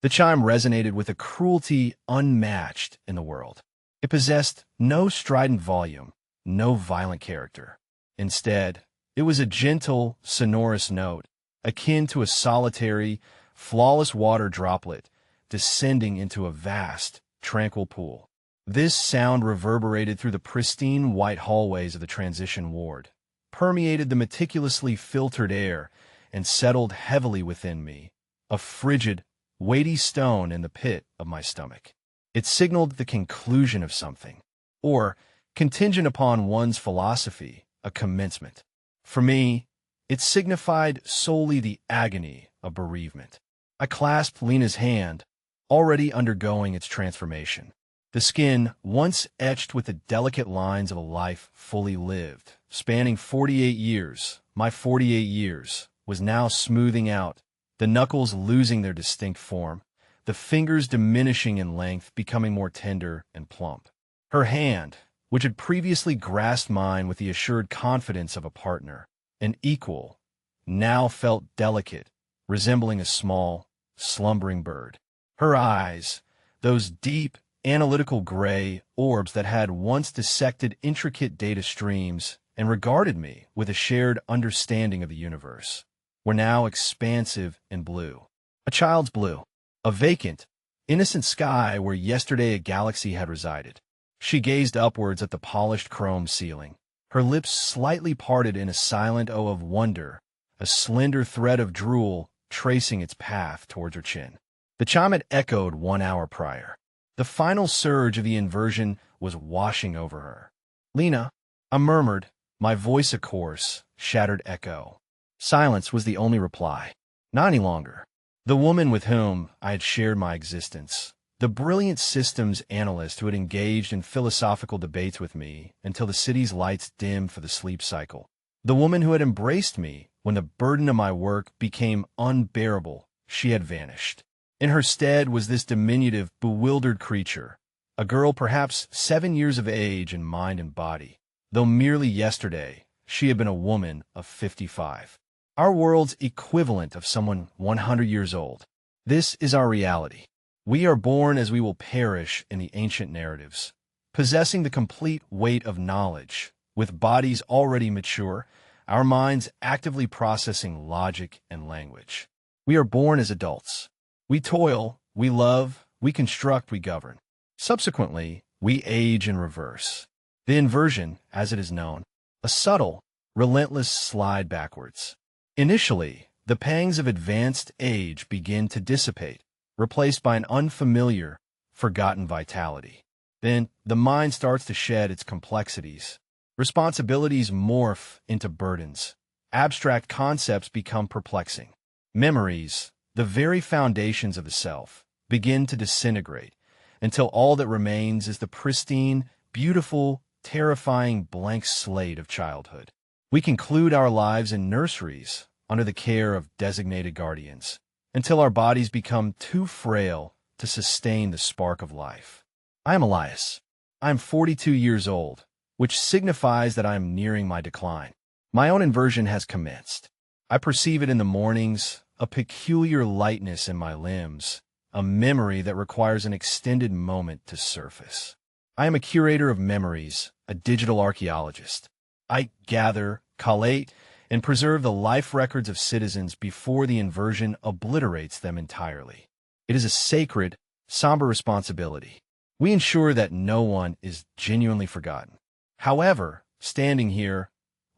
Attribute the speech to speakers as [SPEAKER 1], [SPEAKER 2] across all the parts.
[SPEAKER 1] The chime resonated with a cruelty unmatched in the world. It possessed no strident volume, no violent character. Instead, it was a gentle, sonorous note, akin to a solitary, flawless water droplet descending into a vast, tranquil pool. This sound reverberated through the pristine white hallways of the transition ward, permeated the meticulously filtered air, and settled heavily within me, a frigid, weighty stone in the pit of my stomach. It signaled the conclusion of something, or, contingent upon one's philosophy, a commencement. For me, it signified solely the agony of bereavement. I clasped Lena's hand, already undergoing its transformation. The skin, once etched with the delicate lines of a life fully lived, spanning 48 years, my 48 years, was now smoothing out, the knuckles losing their distinct form, the fingers diminishing in length, becoming more tender and plump. Her hand, which had previously grasped mine with the assured confidence of a partner, an equal, now felt delicate, resembling a small, slumbering bird. Her eyes, those deep, analytical gray orbs that had once dissected intricate data streams and regarded me with a shared understanding of the universe, were now expansive and blue. A child's blue. A vacant, innocent sky where yesterday a galaxy had resided. She gazed upwards at the polished chrome ceiling, her lips slightly parted in a silent O of wonder, a slender thread of drool tracing its path towards her chin. The chime had echoed 1 hour prior. The final surge of the inversion was washing over her. "Lena," I murmured, my voice a coarse, shattered echo. Silence was the only reply. Not any longer. The woman with whom I had shared my existence, the brilliant systems analyst who had engaged in philosophical debates with me until the city's lights dimmed for the sleep cycle, the woman who had embraced me when the burden of my work became unbearable, she had vanished. In her stead was this diminutive, bewildered creature, a girl perhaps 7 years of age in mind and body, though merely yesterday she had been a woman of 55. Our world's equivalent of someone 100 years old. This is our reality. We are born as we will perish in the ancient narratives, possessing the complete weight of knowledge, with bodies already mature, our minds actively processing logic and language. We are born as adults. We toil, we love, we construct, we govern. Subsequently, we age in reverse. The inversion, as it is known, a subtle, relentless slide backwards. Initially, the pangs of advanced age begin to dissipate, replaced by an unfamiliar, forgotten vitality. Then, the mind starts to shed its complexities. Responsibilities morph into burdens. Abstract concepts become perplexing. Memories, the very foundations of the self, begin to disintegrate, until all that remains is the pristine, beautiful, terrifying blank slate of childhood. We conclude our lives in nurseries under the care of designated guardians, until our bodies become too frail to sustain the spark of life. I am Elias. I am 42 years old, which signifies that I am nearing my decline. My own inversion has commenced. I perceive it in the mornings, a peculiar lightness in my limbs, a memory that requires an extended moment to surface. I am a curator of memories, a digital archaeologist. I gather, collate, and preserve the life records of citizens before the inversion obliterates them entirely. It is a sacred, somber responsibility. We ensure that no one is genuinely forgotten. However, standing here,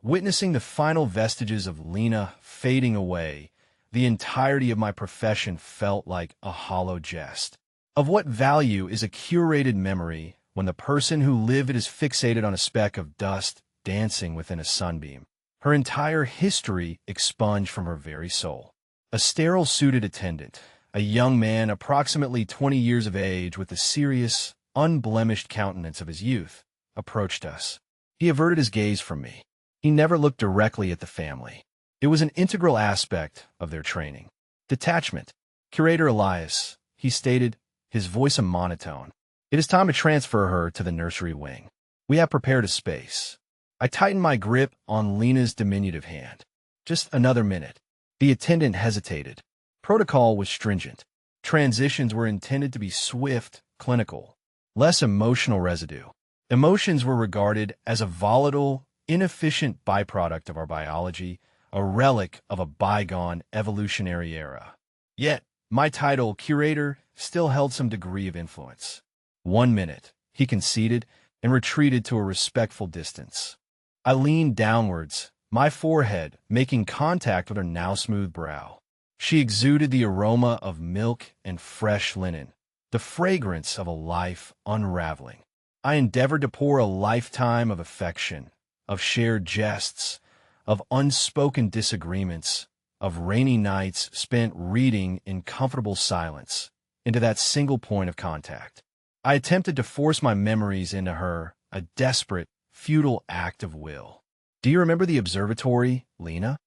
[SPEAKER 1] witnessing the final vestiges of Lena fading away, the entirety of my profession felt like a hollow jest. Of what value is a curated memory when the person who lived it is fixated on a speck of dust dancing within a sunbeam, her entire history expunged from her very soul? A sterile-suited attendant, a young man approximately 20 years of age with the serious, unblemished countenance of his youth, approached us. He averted his gaze from me. He never looked directly at the family. It was an integral aspect of their training. Detachment. "Curator Elias," he stated, his voice a monotone. "It is time to transfer her to the nursery wing. We have prepared a space." I tightened my grip on Lena's diminutive hand. "Just another minute." The attendant hesitated. Protocol was stringent. Transitions were intended to be swift, clinical, less emotional residue. Emotions were regarded as a volatile, inefficient byproduct of our biology, a relic of a bygone evolutionary era. Yet, my title, curator, still held some degree of influence. 1 minute, he conceded and retreated to a respectful distance. I leaned downwards, my forehead making contact with her now smooth brow. She exuded the aroma of milk and fresh linen, the fragrance of a life unraveling. I endeavored to pour a lifetime of affection, of shared jests, of unspoken disagreements, of rainy nights spent reading in comfortable silence, into that single point of contact. I attempted to force my memories into her, a desperate, futile act of will. "Do you remember the observatory, Lena?"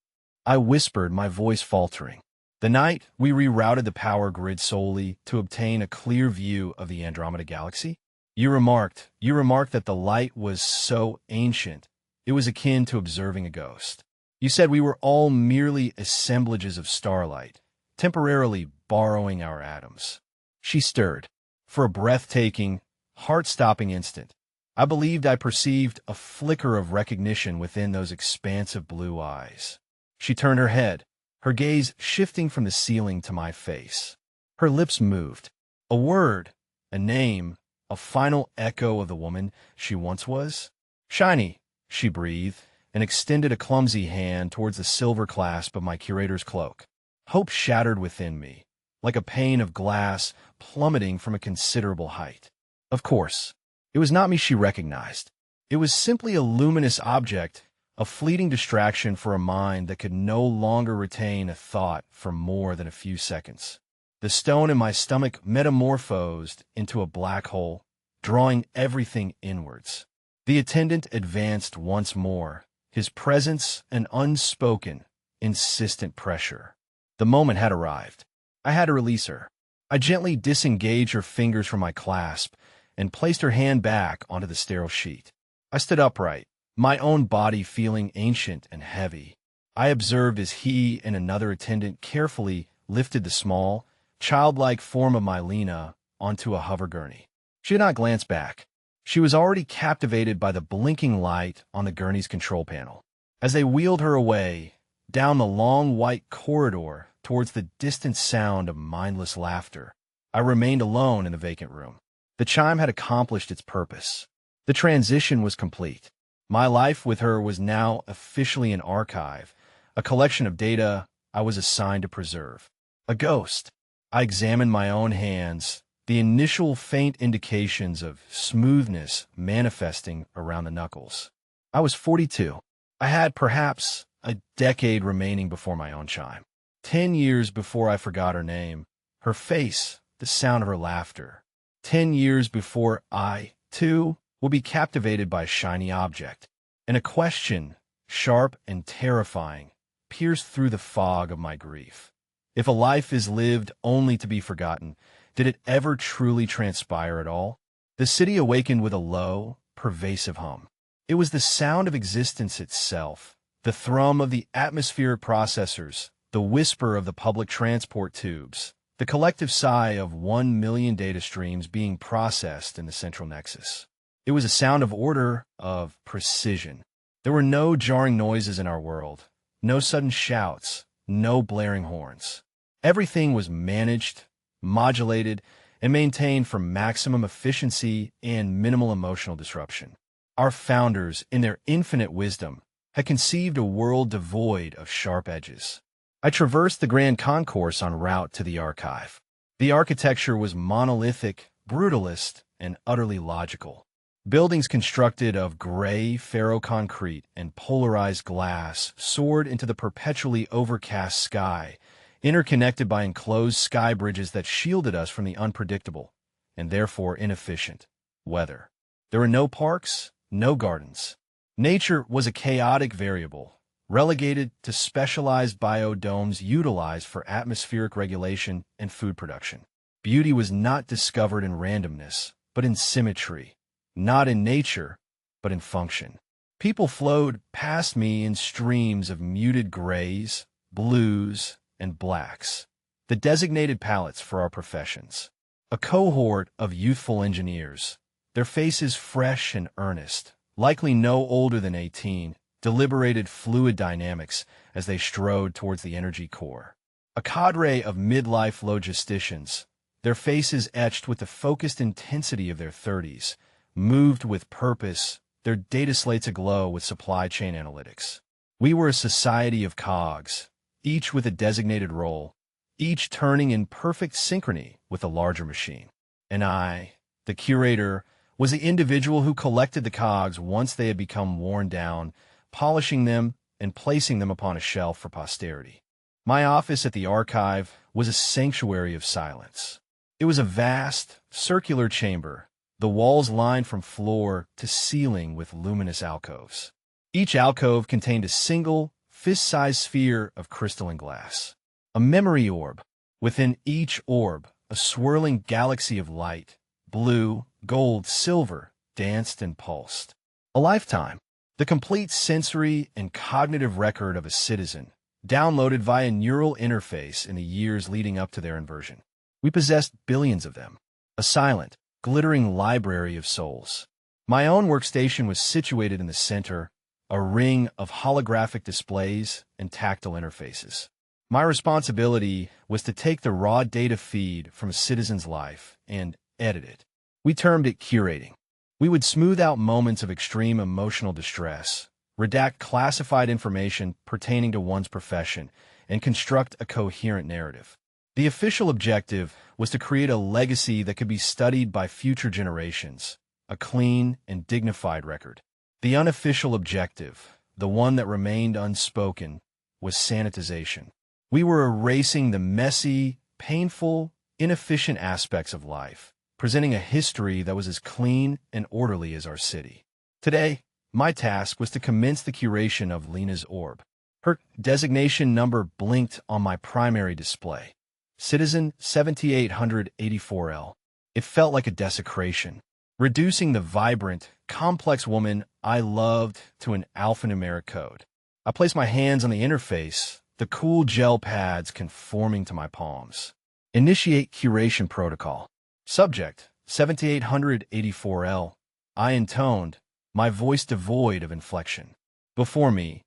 [SPEAKER 1] I whispered, my voice faltering. "The night we rerouted the power grid solely to obtain a clear view of the Andromeda Galaxy? You remarked that the light was so ancient, it was akin to observing a ghost. You said we were all merely assemblages of starlight, temporarily borrowing our atoms." She stirred. For a breathtaking, heart-stopping instant, I believed I perceived a flicker of recognition within those expansive blue eyes. She turned her head, her gaze shifting from the ceiling to my face. Her lips moved. A word, a name, a final echo of the woman she once was. "Shiny," she breathed, and extended a clumsy hand towards the silver clasp of my curator's cloak. Hope shattered within me, like a pane of glass plummeting from a considerable height. Of course, it was not me she recognized. It was simply a luminous object, a fleeting distraction for a mind that could no longer retain a thought for more than a few seconds. The stone in my stomach metamorphosed into a black hole, drawing everything inwards. The attendant advanced once more, his presence an unspoken, insistent pressure. The moment had arrived. I had to release her. I gently disengaged her fingers from my clasp and placed her hand back onto the sterile sheet. I stood upright, my own body feeling ancient and heavy. I observed as he and another attendant carefully lifted the small, childlike form of my Lena onto a hover gurney. She did not glance back. She was already captivated by the blinking light on the gurney's control panel. As they wheeled her away, down the long white corridor towards the distant sound of mindless laughter, I remained alone in the vacant room. The chime had accomplished its purpose. The transition was complete. My life with her was now officially an archive, a collection of data I was assigned to preserve. A ghost. I examined my own hands, the initial faint indications of smoothness manifesting around the knuckles. I was 42. I had perhaps a decade remaining before my own chime. 10 years before I forgot her name, her face, the sound of her laughter. 10 years before I, too, will be captivated by a shiny object. And a question, sharp and terrifying, pierced through the fog of my grief. If a life is lived only to be forgotten, did it ever truly transpire at all? The city awakened with a low, pervasive hum. It was the sound of existence itself, the thrum of the atmospheric processors, the whisper of the public transport tubes, the collective sigh of 1 million data streams being processed in the central nexus. It was a sound of order, of precision. There were no jarring noises in our world, no sudden shouts, no blaring horns. Everything was managed, modulated, and maintained for maximum efficiency and minimal emotional disruption. Our founders, in their infinite wisdom, had conceived a world devoid of sharp edges. I traversed the grand concourse en route to the archive. The architecture was monolithic, brutalist, and utterly logical. Buildings constructed of gray ferroconcrete and polarized glass soared into the perpetually overcast sky, interconnected by enclosed sky bridges that shielded us from the unpredictable, and therefore inefficient, weather. There were no parks, no gardens. Nature was a chaotic variable, relegated to specialized biodomes utilized for atmospheric regulation and food production. Beauty was not discovered in randomness, but in symmetry, not in nature, but in function. People flowed past me in streams of muted grays, blues, and blacks, the designated pallets for our professions. A cohort of youthful engineers, their faces fresh and earnest, likely no older than 18, deliberated fluid dynamics as they strode towards the energy core. A cadre of midlife logisticians, their faces etched with the focused intensity of their 30s, moved with purpose, their data slates aglow with supply chain analytics. We were a society of cogs, each with a designated role, each turning in perfect synchrony with a larger machine. And I, the curator, was the individual who collected the cogs once they had become worn down, polishing them and placing them upon a shelf for posterity. My office at the archive was a sanctuary of silence. It was a vast, circular chamber, the walls lined from floor to ceiling with luminous alcoves. Each alcove contained a single, fist-sized sphere of crystalline glass. A memory orb. Within each orb, a swirling galaxy of light, blue, gold, silver, danced and pulsed. A lifetime. The complete sensory and cognitive record of a citizen, downloaded via neural interface in the years leading up to their inversion. We possessed billions of them. A silent, glittering library of souls. My own workstation was situated in the center, a ring of holographic displays and tactile interfaces. My responsibility was to take the raw data feed from a citizen's life and edit it. We termed it curating. We would smooth out moments of extreme emotional distress, redact classified information pertaining to one's profession, and construct a coherent narrative. The official objective was to create a legacy that could be studied by future generations, a clean and dignified record. The unofficial objective, the one that remained unspoken, was sanitization. We were erasing the messy, painful, inefficient aspects of life, presenting a history that was as clean and orderly as our city. Today, my task was to commence the curation of Lena's orb. Her designation number blinked on my primary display. Citizen 7884L. It felt like a desecration, reducing the vibrant, complex woman I loved to an alphanumeric code. I placed my hands on the interface, the cool gel pads conforming to my palms. Initiate curation protocol. Subject 7884L. I intoned, my voice devoid of inflection. Before me,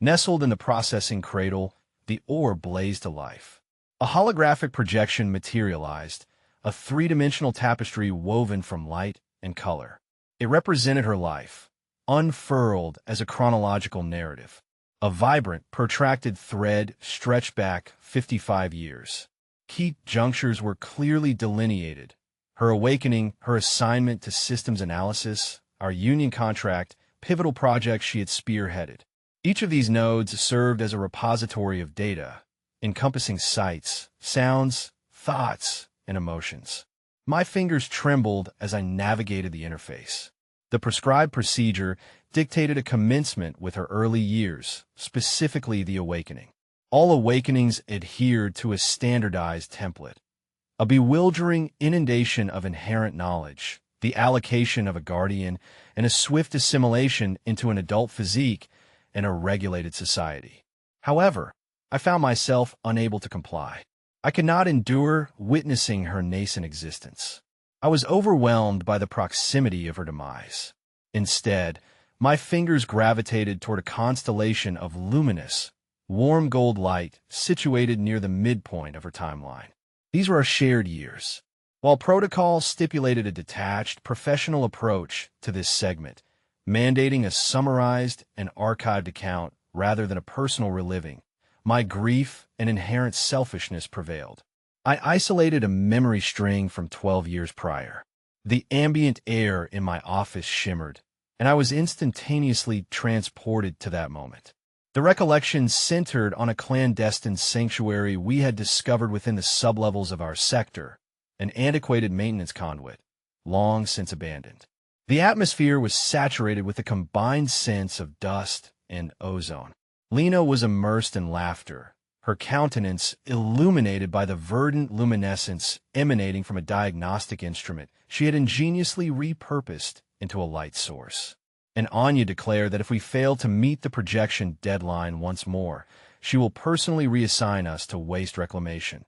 [SPEAKER 1] nestled in the processing cradle, the orb blazed to life. A holographic projection materialized, a three-dimensional tapestry woven from light and color. It represented her life, unfurled as a chronological narrative. A vibrant, protracted thread stretched back 55 years. Key junctures were clearly delineated. Her awakening, her assignment to systems analysis, our union contract, pivotal projects she had spearheaded. Each of these nodes served as a repository of data, encompassing sights, sounds, thoughts, and emotions. My fingers trembled as I navigated the interface. The prescribed procedure dictated a commencement with her early years, specifically the awakening. All awakenings adhered to a standardized template. A bewildering inundation of inherent knowledge, the allocation of a guardian, and a swift assimilation into an adult physique and a regulated society. However, I found myself unable to comply. I could not endure witnessing her nascent existence. I was overwhelmed by the proximity of her demise. Instead, my fingers gravitated toward a constellation of luminous, warm gold light situated near the midpoint of her timeline. These were our shared years. While protocol stipulated a detached, professional approach to this segment, mandating a summarized and archived account rather than a personal reliving, my grief and inherent selfishness prevailed. I isolated a memory string from 12 years prior. The ambient air in my office shimmered, and I was instantaneously transported to that moment. The recollection centered on a clandestine sanctuary we had discovered within the sublevels of our sector, an antiquated maintenance conduit, long since abandoned. The atmosphere was saturated with a combined sense of dust and ozone. Lena was immersed in laughter, her countenance illuminated by the verdant luminescence emanating from a diagnostic instrument she had ingeniously repurposed into a light source. And Anya declared that if we fail to meet the projection deadline once more, she will personally reassign us to waste reclamation.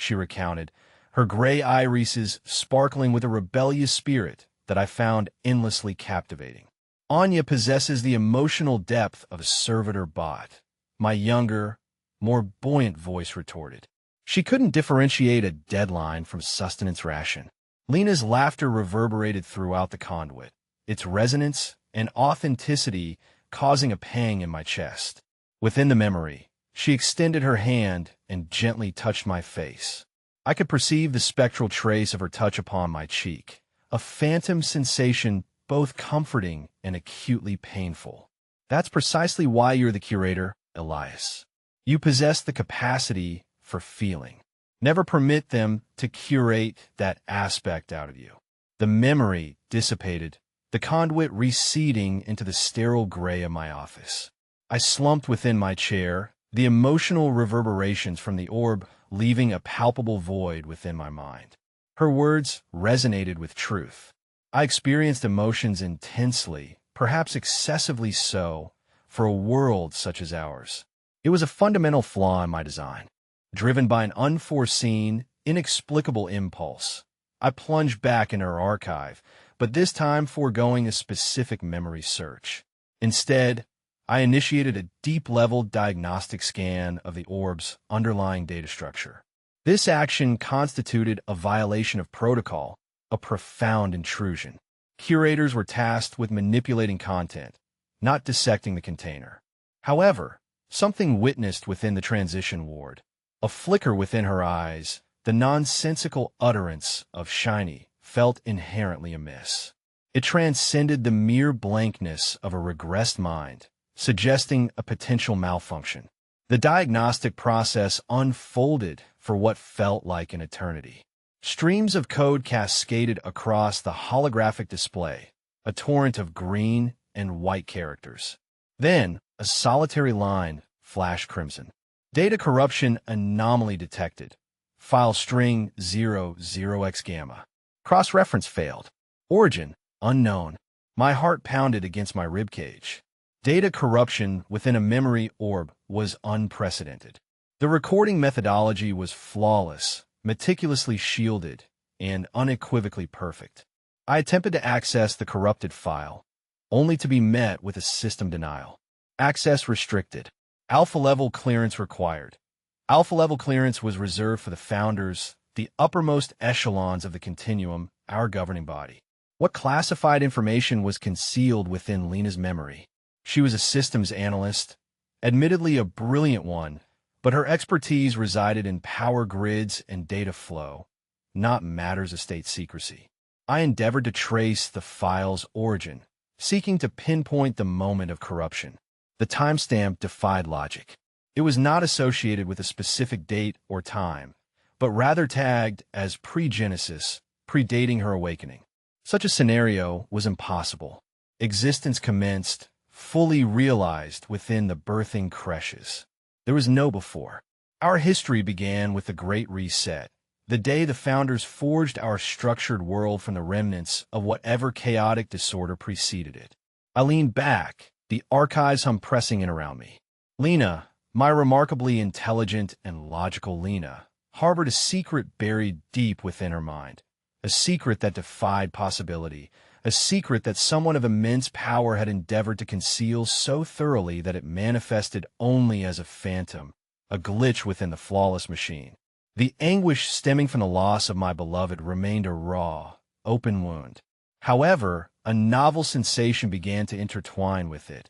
[SPEAKER 1] she recounted, her gray irises sparkling with a rebellious spirit that I found endlessly captivating. Anya possesses the emotional depth of a servitor bot, my younger, more buoyant voice retorted. She couldn't differentiate a deadline from sustenance ration. Lena's laughter reverberated throughout the conduit, its resonance and authenticity causing a pang in my chest. Within the memory, she extended her hand and gently touched my face. I could perceive the spectral trace of her touch upon my cheek, a phantom sensation both comforting and acutely painful. That's precisely why you're the curator, Elias. You possess the capacity for feeling. Never permit them to curate that aspect out of you. The memory dissipated, the conduit receding into the sterile gray of my office. I slumped within my chair, the emotional reverberations from the orb leaving a palpable void within my mind. Her words resonated with truth. I experienced emotions intensely, perhaps excessively so, for a world such as ours. It was a fundamental flaw in my design. Driven by an unforeseen, inexplicable impulse, I plunged back into her archive, but this time foregoing a specific memory search. Instead, I initiated a deep-level diagnostic scan of the orb's underlying data structure. This action constituted a violation of protocol, a profound intrusion. Curators were tasked with manipulating content, not dissecting the container. However, something witnessed within the transition ward, a flicker within her eyes, the nonsensical utterance of shiny, felt inherently amiss. It transcended the mere blankness of a regressed mind, suggesting a potential malfunction. The diagnostic process unfolded for what felt like an eternity. Streams of code cascaded across the holographic display, a torrent of green and white characters. Then, a solitary line flashed crimson. Data corruption anomaly detected. File string 00x gamma. Cross-reference failed. Origin unknown. My heart pounded against my ribcage. Data corruption within a memory orb was unprecedented. The recording methodology was flawless, meticulously shielded, and unequivocally perfect. I attempted to access the corrupted file, only to be met with a system denial. Access restricted. Alpha-level clearance required. Alpha-level clearance was reserved for the founders, the uppermost echelons of the continuum, our governing body. What classified information was concealed within Lena's memory? She was a systems analyst, admittedly a brilliant one, but her expertise resided in power grids and data flow, not matters of state secrecy. I endeavored to trace the file's origin, seeking to pinpoint the moment of corruption. The timestamp defied logic. It was not associated with a specific date or time, but rather tagged as pre-Genesis, predating her awakening. Such a scenario was impossible. Existence commenced, fully realized within the birthing creches. There was no before. Our history began with the Great Reset, the day the founders forged our structured world from the remnants of whatever chaotic disorder preceded it. I leaned back, the archives hum pressing in around me. Lena, my remarkably intelligent and logical Lena, harbored a secret buried deep within her mind, a secret that defied possibility, a secret that someone of immense power had endeavored to conceal so thoroughly that it manifested only as a phantom, a glitch within the flawless machine. The anguish stemming from the loss of my beloved remained a raw, open wound. However, a novel sensation began to intertwine with it,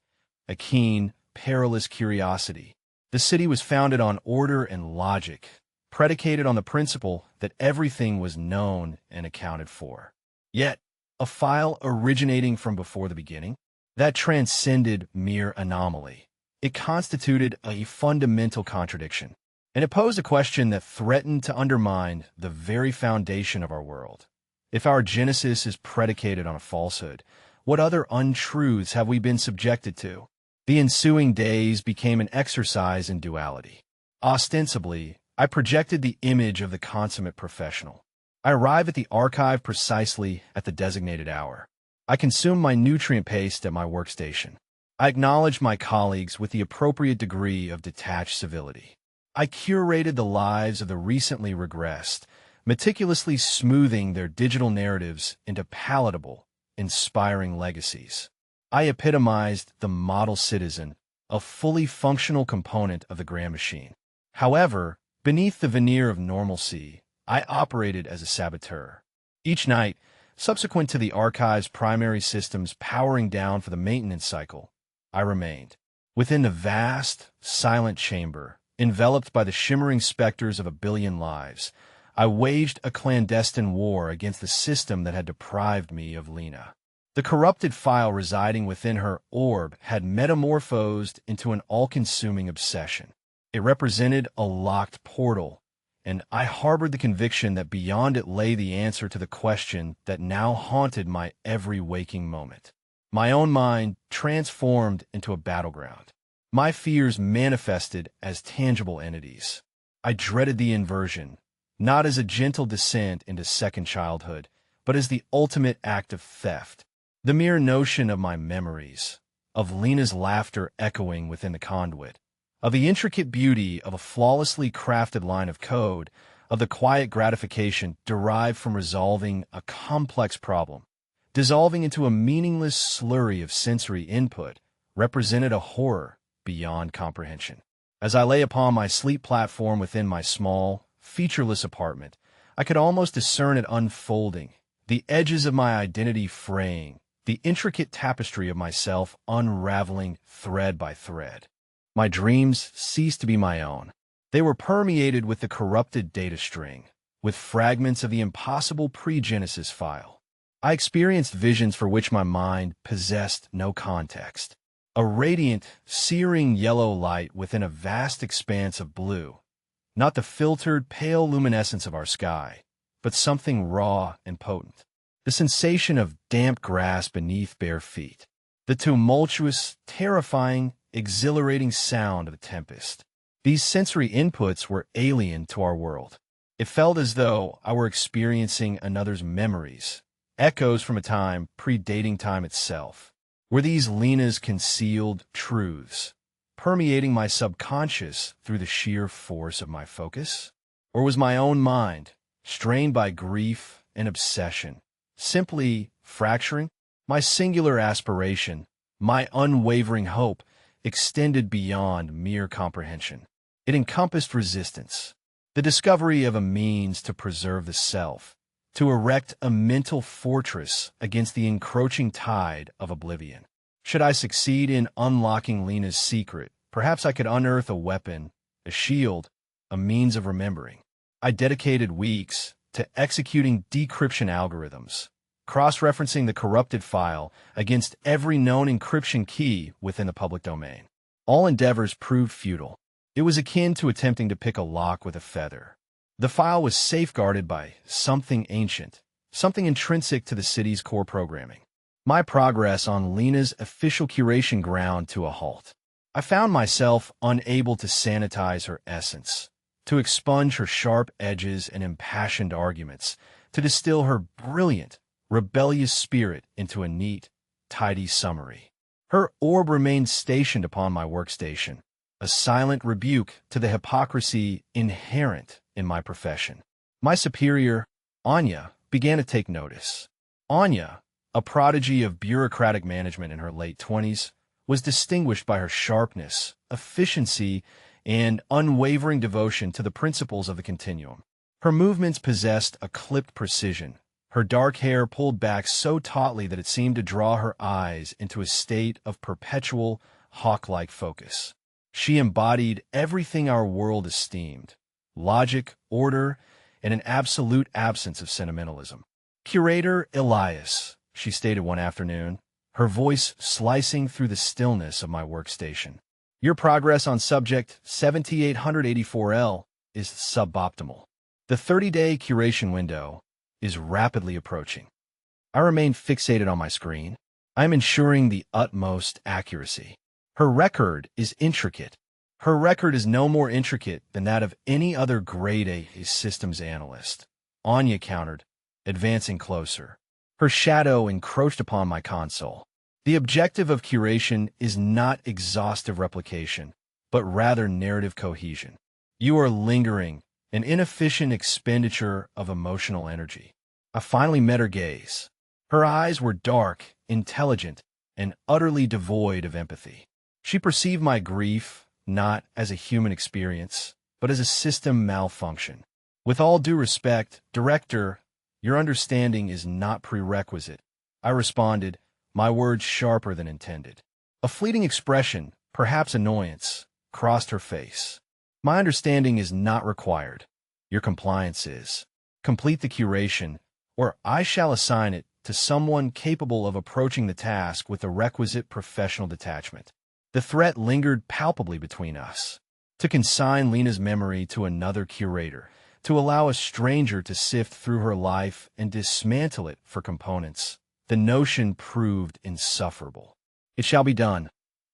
[SPEAKER 1] a keen, perilous curiosity. The city was founded on order and logic, predicated on the principle that everything was known and accounted for. Yet, a file originating from before the beginning? That transcended mere anomaly. It constituted a fundamental contradiction, and it posed a question that threatened to undermine the very foundation of our world. If our genesis is predicated on a falsehood, what other untruths have we been subjected to? The ensuing days became an exercise in duality. Ostensibly, I projected the image of the consummate professional. I arrive at the archive precisely at the designated hour. I consume my nutrient paste at my workstation. I acknowledge my colleagues with the appropriate degree of detached civility. I curated the lives of the recently regressed, meticulously smoothing their digital narratives into palatable, inspiring legacies. I epitomized the model citizen, a fully functional component of the Grand Machine. However, beneath the veneer of normalcy, I operated as a saboteur. Each night, subsequent to the archive's primary systems powering down for the maintenance cycle, I remained within the vast, silent chamber, enveloped by the shimmering specters of a billion lives. I waged a clandestine war against the system that had deprived me of Lena. The corrupted file residing within her orb had metamorphosed into an all-consuming obsession. It represented a locked portal, and I harbored the conviction that beyond it lay the answer to the question that now haunted my every waking moment. My own mind transformed into a battleground. My fears manifested as tangible entities. I dreaded the inversion, not as a gentle descent into second childhood, but as the ultimate act of theft. The mere notion of my memories, of Lena's laughter echoing within the conduit, of the intricate beauty of a flawlessly crafted line of code, of the quiet gratification derived from resolving a complex problem, dissolving into a meaningless slurry of sensory input, represented a horror beyond comprehension. As I lay upon my sleep platform within my small, featureless apartment, I could almost discern it unfolding, the edges of my identity fraying, the intricate tapestry of myself unraveling thread by thread. My dreams ceased to be my own. They were permeated with the corrupted data string, with fragments of the impossible pre-Genesis file. I experienced visions for which my mind possessed no context. A radiant, searing yellow light within a vast expanse of blue. Not the filtered, pale luminescence of our sky, but something raw and potent. The sensation of damp grass beneath bare feet. The tumultuous, terrifying, exhilarating sound of a tempest. These sensory inputs were alien to our world. It felt as though I were experiencing another's memories, echoes from a time predating time itself. Were these Lena's concealed truths, permeating my subconscious through the sheer force of my focus? Or was my own mind, strained by grief and obsession, simply fracturing? My singular aspiration, my unwavering hope, extended beyond mere comprehension. It encompassed resistance, the discovery of a means to preserve the self, to erect a mental fortress against the encroaching tide of oblivion. Should I succeed in unlocking Lena's secret, perhaps I could unearth a weapon, a shield, a means of remembering. I dedicated weeks to executing decryption algorithms, cross-referencing the corrupted file against every known encryption key within the public domain. All endeavors proved futile. It was akin to attempting to pick a lock with a feather. The file was safeguarded by something ancient, something intrinsic to the city's core programming. My progress on Lena's official curation ground to a halt. I found myself unable to sanitize her essence, to expunge her sharp edges and impassioned arguments, to distill her brilliant, rebellious spirit into a neat, tidy summary. Her orb remained stationed upon my workstation, a silent rebuke to the hypocrisy inherent in my profession. My superior, Anya, began to take notice. Anya, a prodigy of bureaucratic management in her late 20s, was distinguished by her sharpness, efficiency, and unwavering devotion to the principles of the continuum. Her movements possessed a clipped precision, her dark hair pulled back so tautly that it seemed to draw her eyes into a state of perpetual, hawk-like focus. She embodied everything our world esteemed: logic, order, and an absolute absence of sentimentalism. "Curator Elias," she stated one afternoon, her voice slicing through the stillness of my workstation. "Your progress on subject 7884L is suboptimal. The 30-day curation window is rapidly approaching." I remain fixated on my screen. I am ensuring the utmost accuracy. Her record is intricate. Her record is no more intricate than that of any other grade A systems analyst. Anya countered, advancing closer. Her shadow encroached upon my console. The objective of curation is not exhaustive replication, but rather narrative cohesion. You are lingering, an inefficient expenditure of emotional energy. I finally met her gaze. Her eyes were dark, intelligent, and utterly devoid of empathy. She perceived my grief not as a human experience, but as a system malfunction. With all due respect, Director, your understanding is not prerequisite. I responded, my words sharper than intended. A fleeting expression, perhaps annoyance, crossed her face. My understanding is not required. Your compliance is. Complete the curation, or I shall assign it to someone capable of approaching the task with the requisite professional detachment. The threat lingered palpably between us. To consign Lena's memory to another curator, to allow a stranger to sift through her life and dismantle it for components, the notion proved insufferable. It shall be done,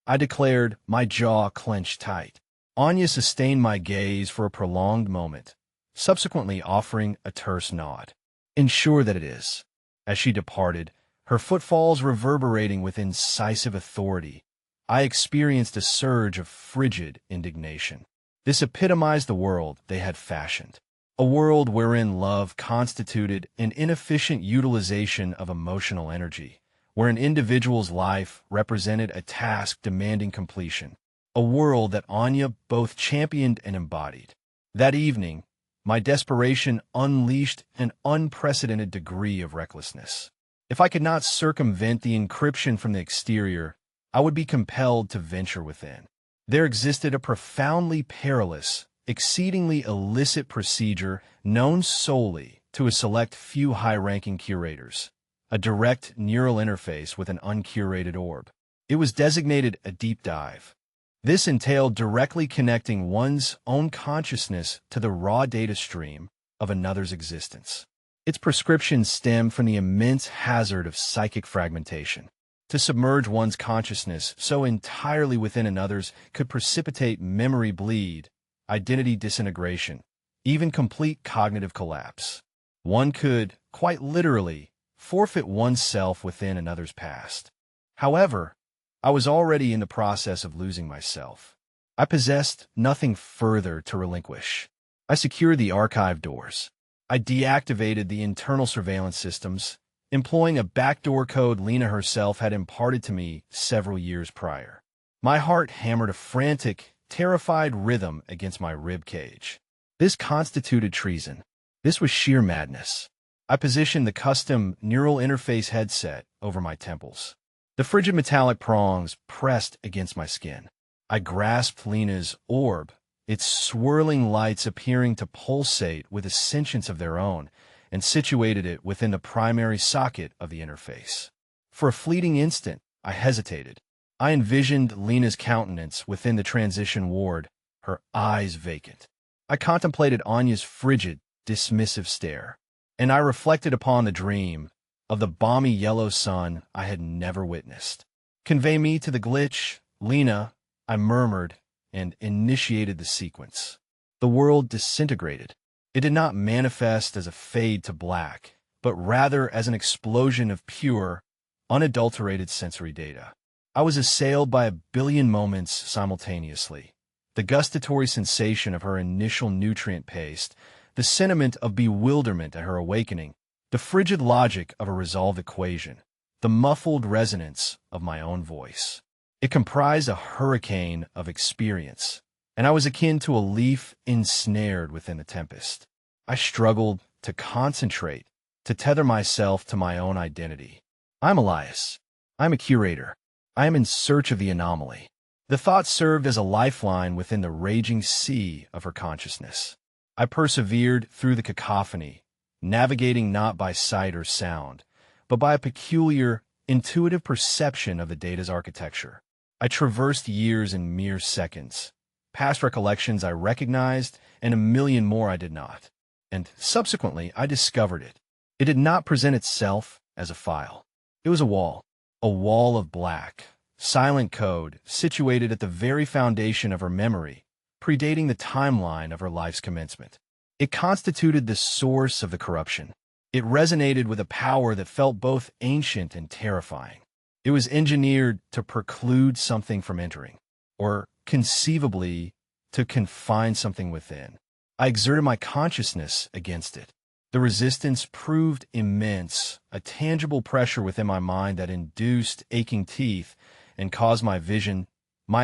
[SPEAKER 1] I declared, my jaw clenched tight. Anya sustained my gaze for a prolonged moment, subsequently offering a terse nod. Ensure that it is. As she departed, her footfalls reverberating with incisive authority, I experienced a surge of frigid indignation. This epitomized the world they had fashioned. A world wherein love constituted an inefficient utilization of emotional energy, where an individual's life represented a task demanding completion. A world that Anya both championed and embodied. That evening, my desperation unleashed an unprecedented degree of recklessness. If I could not circumvent the encryption from the exterior, I would be compelled to venture within. There existed a profoundly perilous, exceedingly illicit procedure known solely to a select few high-ranking curators, a direct neural interface with an uncurated orb. It was designated a deep dive. This entailed directly connecting one's own consciousness to the raw data stream of another's existence. Its prescription stemmed from the immense hazard of psychic fragmentation. To submerge one's consciousness so entirely within another's could precipitate memory bleed, identity disintegration, even complete cognitive collapse. One could, quite literally, forfeit oneself within another's past. However, I was already in the process of losing myself. I possessed nothing further to relinquish. I secured the archive doors. I deactivated the internal surveillance systems, employing a backdoor code Lena herself had imparted to me several years prior. My heart hammered a frantic, terrified rhythm against my rib cage. This constituted treason. This was sheer madness. I positioned the custom neural interface headset over my temples. The frigid metallic prongs pressed against my skin. I grasped Lena's orb, its swirling lights appearing to pulsate with a sentience of their own, and situated it within the primary socket of the interface. For a fleeting instant, I hesitated. I envisioned Lena's countenance within the transition ward, her eyes vacant. I contemplated Anya's frigid, dismissive stare, and I reflected upon the dream of the balmy yellow sun I had never witnessed. Convey me to the glitch, Lena, I murmured, and initiated the sequence. The world disintegrated. It did not manifest as a fade to black, but rather as an explosion of pure, unadulterated sensory data. I was assailed by a billion moments simultaneously. The gustatory sensation of her initial nutrient paste, the sentiment of bewilderment at her awakening, the frigid logic of a resolved equation, the muffled resonance of my own voice. It comprised a hurricane of experience, and I was akin to a leaf ensnared within the tempest. I struggled to concentrate, to tether myself to my own identity. I'm Elias. I'm a curator. I am in search of the anomaly. The thought served as a lifeline within the raging sea of her consciousness. I persevered through the cacophony, navigating not by sight or sound, but by a peculiar, intuitive perception of the data's architecture. I traversed years in mere seconds, past recollections I recognized, and a million more I did not. And subsequently, I discovered it. It did not present itself as a file. It was a wall of black, silent code situated at the very foundation of her memory, predating the timeline of her life's commencement. It constituted the source of the corruption. It resonated with a power that felt both ancient and terrifying. It was engineered to preclude something from entering, or conceivably to confine something within. I exerted my consciousness against it. The resistance proved immense, a tangible pressure within my mind that induced aching teeth and caused my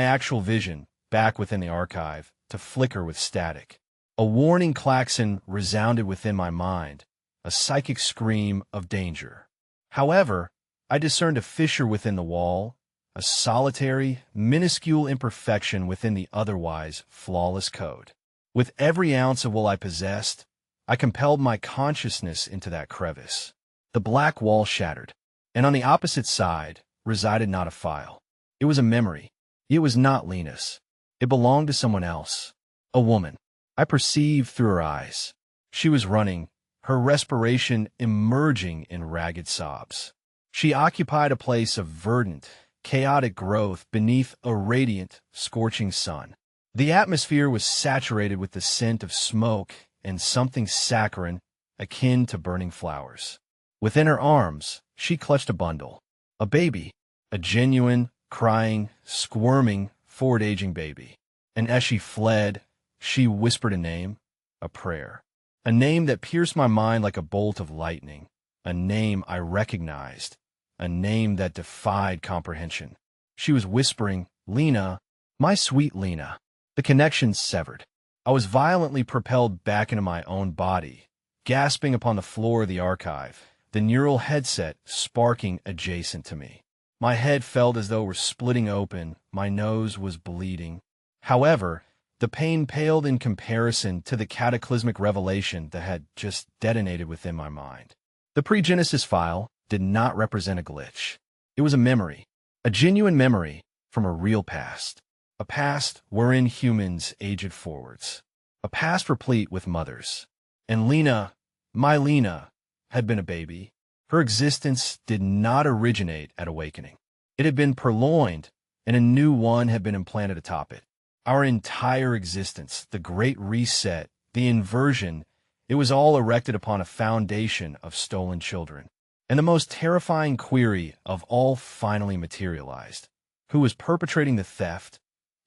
[SPEAKER 1] actual vision, back within the archive, to flicker with static. A warning klaxon resounded within my mind, a psychic scream of danger. However, I discerned a fissure within the wall, a solitary, minuscule imperfection within the otherwise flawless code. With every ounce of will I possessed, I compelled my consciousness into that crevice. The black wall shattered, and on the opposite side resided not a file. It was a memory. It was not Lena's. It belonged to someone else, a woman. I perceived through her eyes. She was running, her respiration emerging in ragged sobs. She occupied a place of verdant, chaotic growth beneath a radiant, scorching sun. The atmosphere was saturated with the scent of smoke and something saccharine, akin to burning flowers. Within her arms, she clutched a bundle. A baby, a genuine, crying, squirming, forward-aging baby. And as she fled, she whispered a name, a prayer. A name that pierced my mind like a bolt of lightning. A name I recognized. A name that defied comprehension. She was whispering, "Lena, my sweet Lena." The connection severed. I was violently propelled back into my own body, gasping upon the floor of the archive, the neural headset sparking adjacent to me. My head felt as though it were splitting open, my nose was bleeding. However, the pain paled in comparison to the cataclysmic revelation that had just detonated within my mind. The pre-Genesis file did not represent a glitch. It was a memory, a genuine memory from a real past. A past wherein humans aged forwards. A past replete with mothers. And Lena, my Lena, had been a baby. Her existence did not originate at awakening. It had been purloined, and a new one had been implanted atop it. Our entire existence, the great reset, the inversion, it was all erected upon a foundation of stolen children. And the most terrifying query of all finally materialized. Who was perpetrating the theft?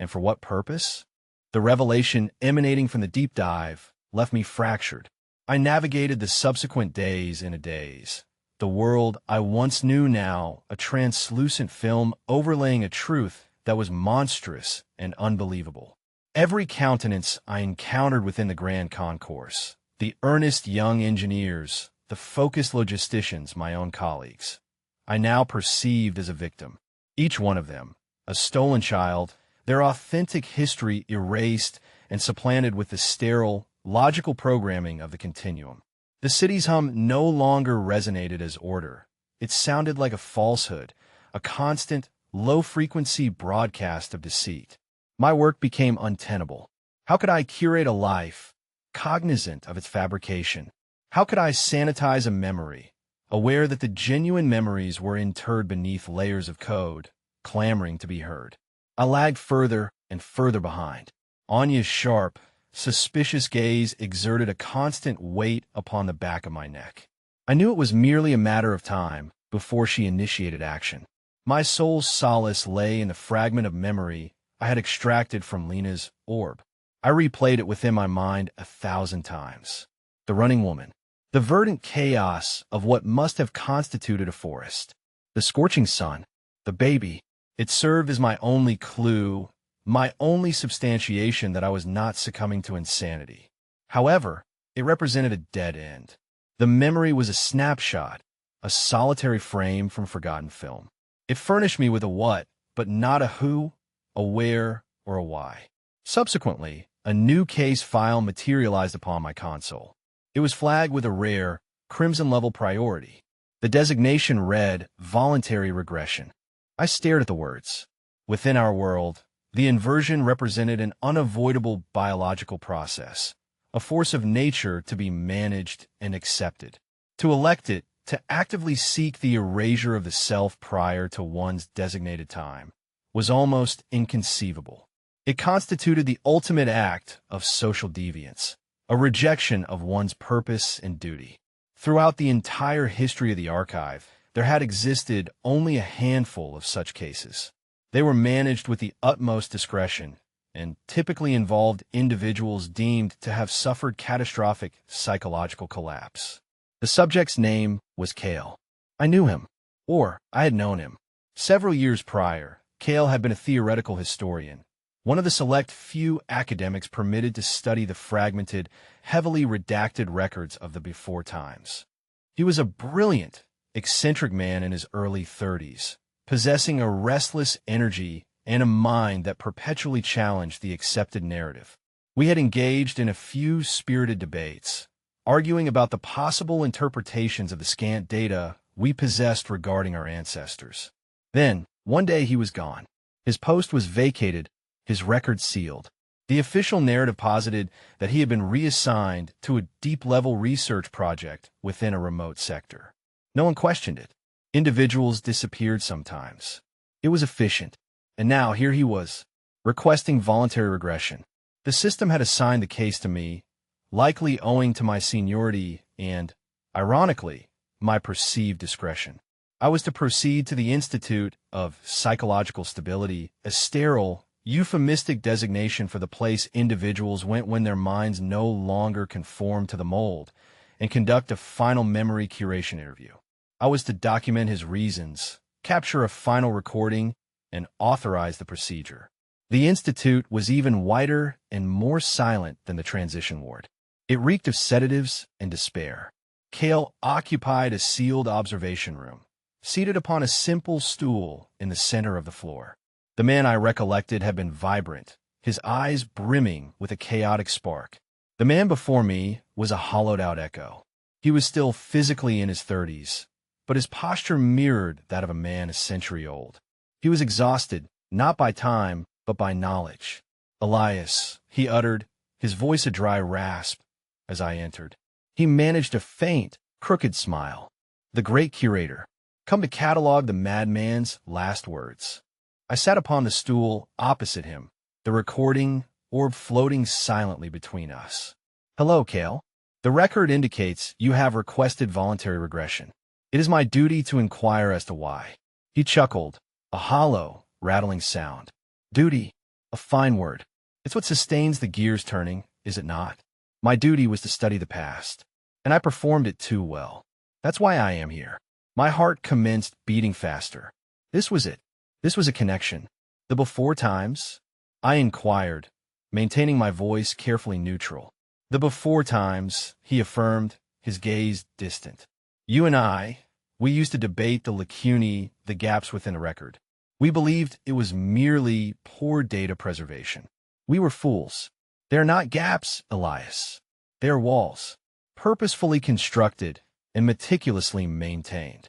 [SPEAKER 1] And for what purpose? The revelation emanating from the deep dive left me fractured. I navigated the subsequent days in a daze. The world I once knew now, a translucent film overlaying a truth that was monstrous and unbelievable. Every countenance I encountered within the grand concourse, the earnest young engineers, the focused logisticians, my own colleagues, I now perceived as a victim. Each one of them, a stolen child, their authentic history erased and supplanted with the sterile, logical programming of the continuum. The city's hum no longer resonated as order. It sounded like a falsehood, a constant, low-frequency broadcast of deceit. My work became untenable. How could I curate a life, cognizant of its fabrication? How could I sanitize a memory, aware that the genuine memories were interred beneath layers of code, clamoring to be heard? I lagged further and further behind. Anya's sharp, suspicious gaze exerted a constant weight upon the back of my neck. I knew it was merely a matter of time before she initiated action. My soul's solace lay in the fragment of memory I had extracted from Lena's orb. I replayed it within my mind 1,000 times. The running woman. The verdant chaos of what must have constituted a forest. The scorching sun. The baby. It served as my only clue, my only substantiation that I was not succumbing to insanity. However, it represented a dead end. The memory was a snapshot, a solitary frame from forgotten film. It furnished me with a what, but not a who, a where, or a why. Subsequently, a new case file materialized upon my console. It was flagged with a rare, crimson-level priority. The designation read, Voluntary Regression. I stared at the words. Within our world, the inversion represented an unavoidable biological process, a force of nature to be managed and accepted. To elect it, to actively seek the erasure of the self prior to one's designated time, was almost inconceivable. It constituted the ultimate act of social deviance, a rejection of one's purpose and duty. Throughout the entire history of the archive, there had existed only a handful of such cases. They were managed with the utmost discretion and typically involved individuals deemed to have suffered catastrophic psychological collapse. The subject's name was Kale. I knew him, or I had known him. Several years prior, Kale had been a theoretical historian, one of the select few academics permitted to study the fragmented, heavily redacted records of the before times. He was a brilliant, eccentric man in his early 30s, possessing a restless energy and a mind that perpetually challenged the accepted narrative. We had engaged in a few spirited debates, arguing about the possible interpretations of the scant data we possessed regarding our ancestors. Then, one day he was gone. His post was vacated, his record sealed. The official narrative posited that he had been reassigned to a deep-level research project within a remote sector. No one questioned it. Individuals disappeared sometimes. It was efficient. And now here he was, requesting voluntary regression. The system had assigned the case to me, likely owing to my seniority and, ironically, my perceived discretion. I was to proceed to the Institute of Psychological Stability, a sterile, euphemistic designation for the place individuals went when their minds no longer conformed to the mold, and conduct a final memory curation interview. I was to document his reasons, capture a final recording, and authorize the procedure. The institute was even whiter and more silent than the transition ward. It reeked of sedatives and despair. Kale occupied a sealed observation room, seated upon a simple stool in the center of the floor. The man I recollected had been vibrant, his eyes brimming with a chaotic spark. The man before me was a hollowed-out echo. He was still physically in his 30s, but his posture mirrored that of a man a century old. He was exhausted, not by time, but by knowledge. "Elias," he uttered, his voice a dry rasp, as I entered. He managed a faint, crooked smile. "The great curator, come to catalog the madman's last words." I sat upon the stool opposite him, the recording orb floating silently between us. "Hello, Kale. The record indicates you have requested voluntary regression. It is my duty to inquire as to why." He chuckled, a hollow, rattling sound. "Duty, a fine word. It's what sustains the gears turning, is it not? My duty was to study the past, and I performed it too well. That's why I am here." My heart commenced beating faster. This was it. This was a connection. "The before times?" I inquired, maintaining my voice carefully neutral. "The before times," he affirmed, his gaze distant. "You and I, we used to debate the lacunae, the gaps within a record. We believed it was merely poor data preservation. We were fools. They are not gaps, Elias. They are walls, purposefully constructed and meticulously maintained."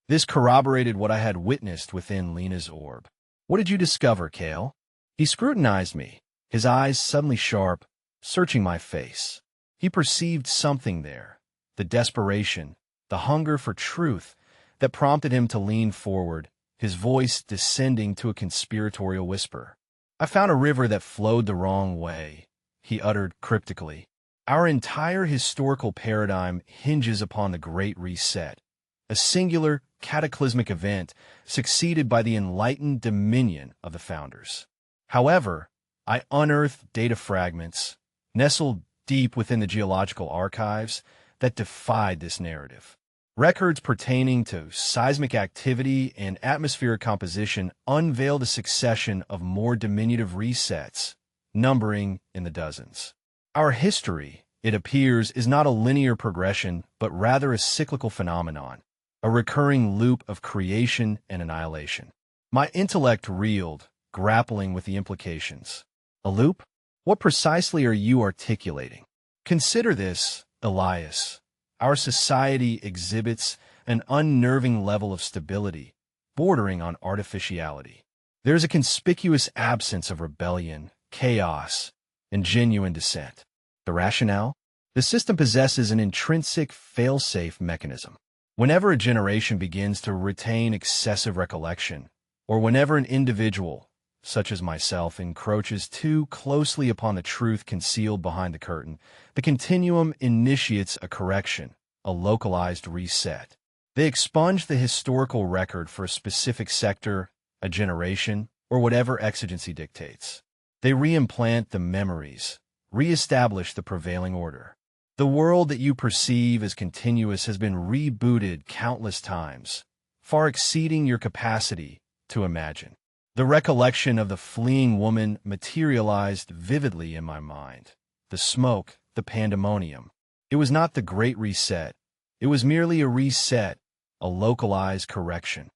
[SPEAKER 1] This corroborated what I had witnessed within Lena's orb. "What did you discover, Kale?" He scrutinized me, his eyes suddenly sharp, searching my face. He perceived something there, the desperation, the hunger for truth that prompted him to lean forward, his voice descending to a conspiratorial whisper. "I found a river that flowed the wrong way," he uttered cryptically. "Our entire historical paradigm hinges upon the Great Reset, a singular, cataclysmic event succeeded by the enlightened dominion of the founders. However, I unearthed data fragments, nestled deep within the geological archives, that defied this narrative. Records pertaining to seismic activity and atmospheric composition unveiled a succession of more diminutive resets, numbering in the dozens. Our history, it appears, is not a linear progression, but rather a cyclical phenomenon, a recurring loop of creation and annihilation. My intellect reeled, grappling with the implications. A loop? What precisely are you articulating? Consider this, Elias. Our society exhibits an unnerving level of stability, bordering on artificiality. There is a conspicuous absence of rebellion, chaos, and genuine dissent. The rationale? The system possesses an intrinsic fail-safe mechanism. Whenever a generation begins to retain excessive recollection, or whenever an individual, such as myself, encroaches too closely upon the truth concealed behind the curtain, the continuum initiates a correction, a localized reset. They expunge the historical record for a specific sector, a generation, or whatever exigency dictates. They reimplant the memories, reestablish the prevailing order. The world that you perceive as continuous has been rebooted countless times, far exceeding your capacity to imagine. The recollection of the fleeing woman materialized vividly in my mind. The smoke, the pandemonium. It was not the Great Reset. It was merely a reset, a localized correction.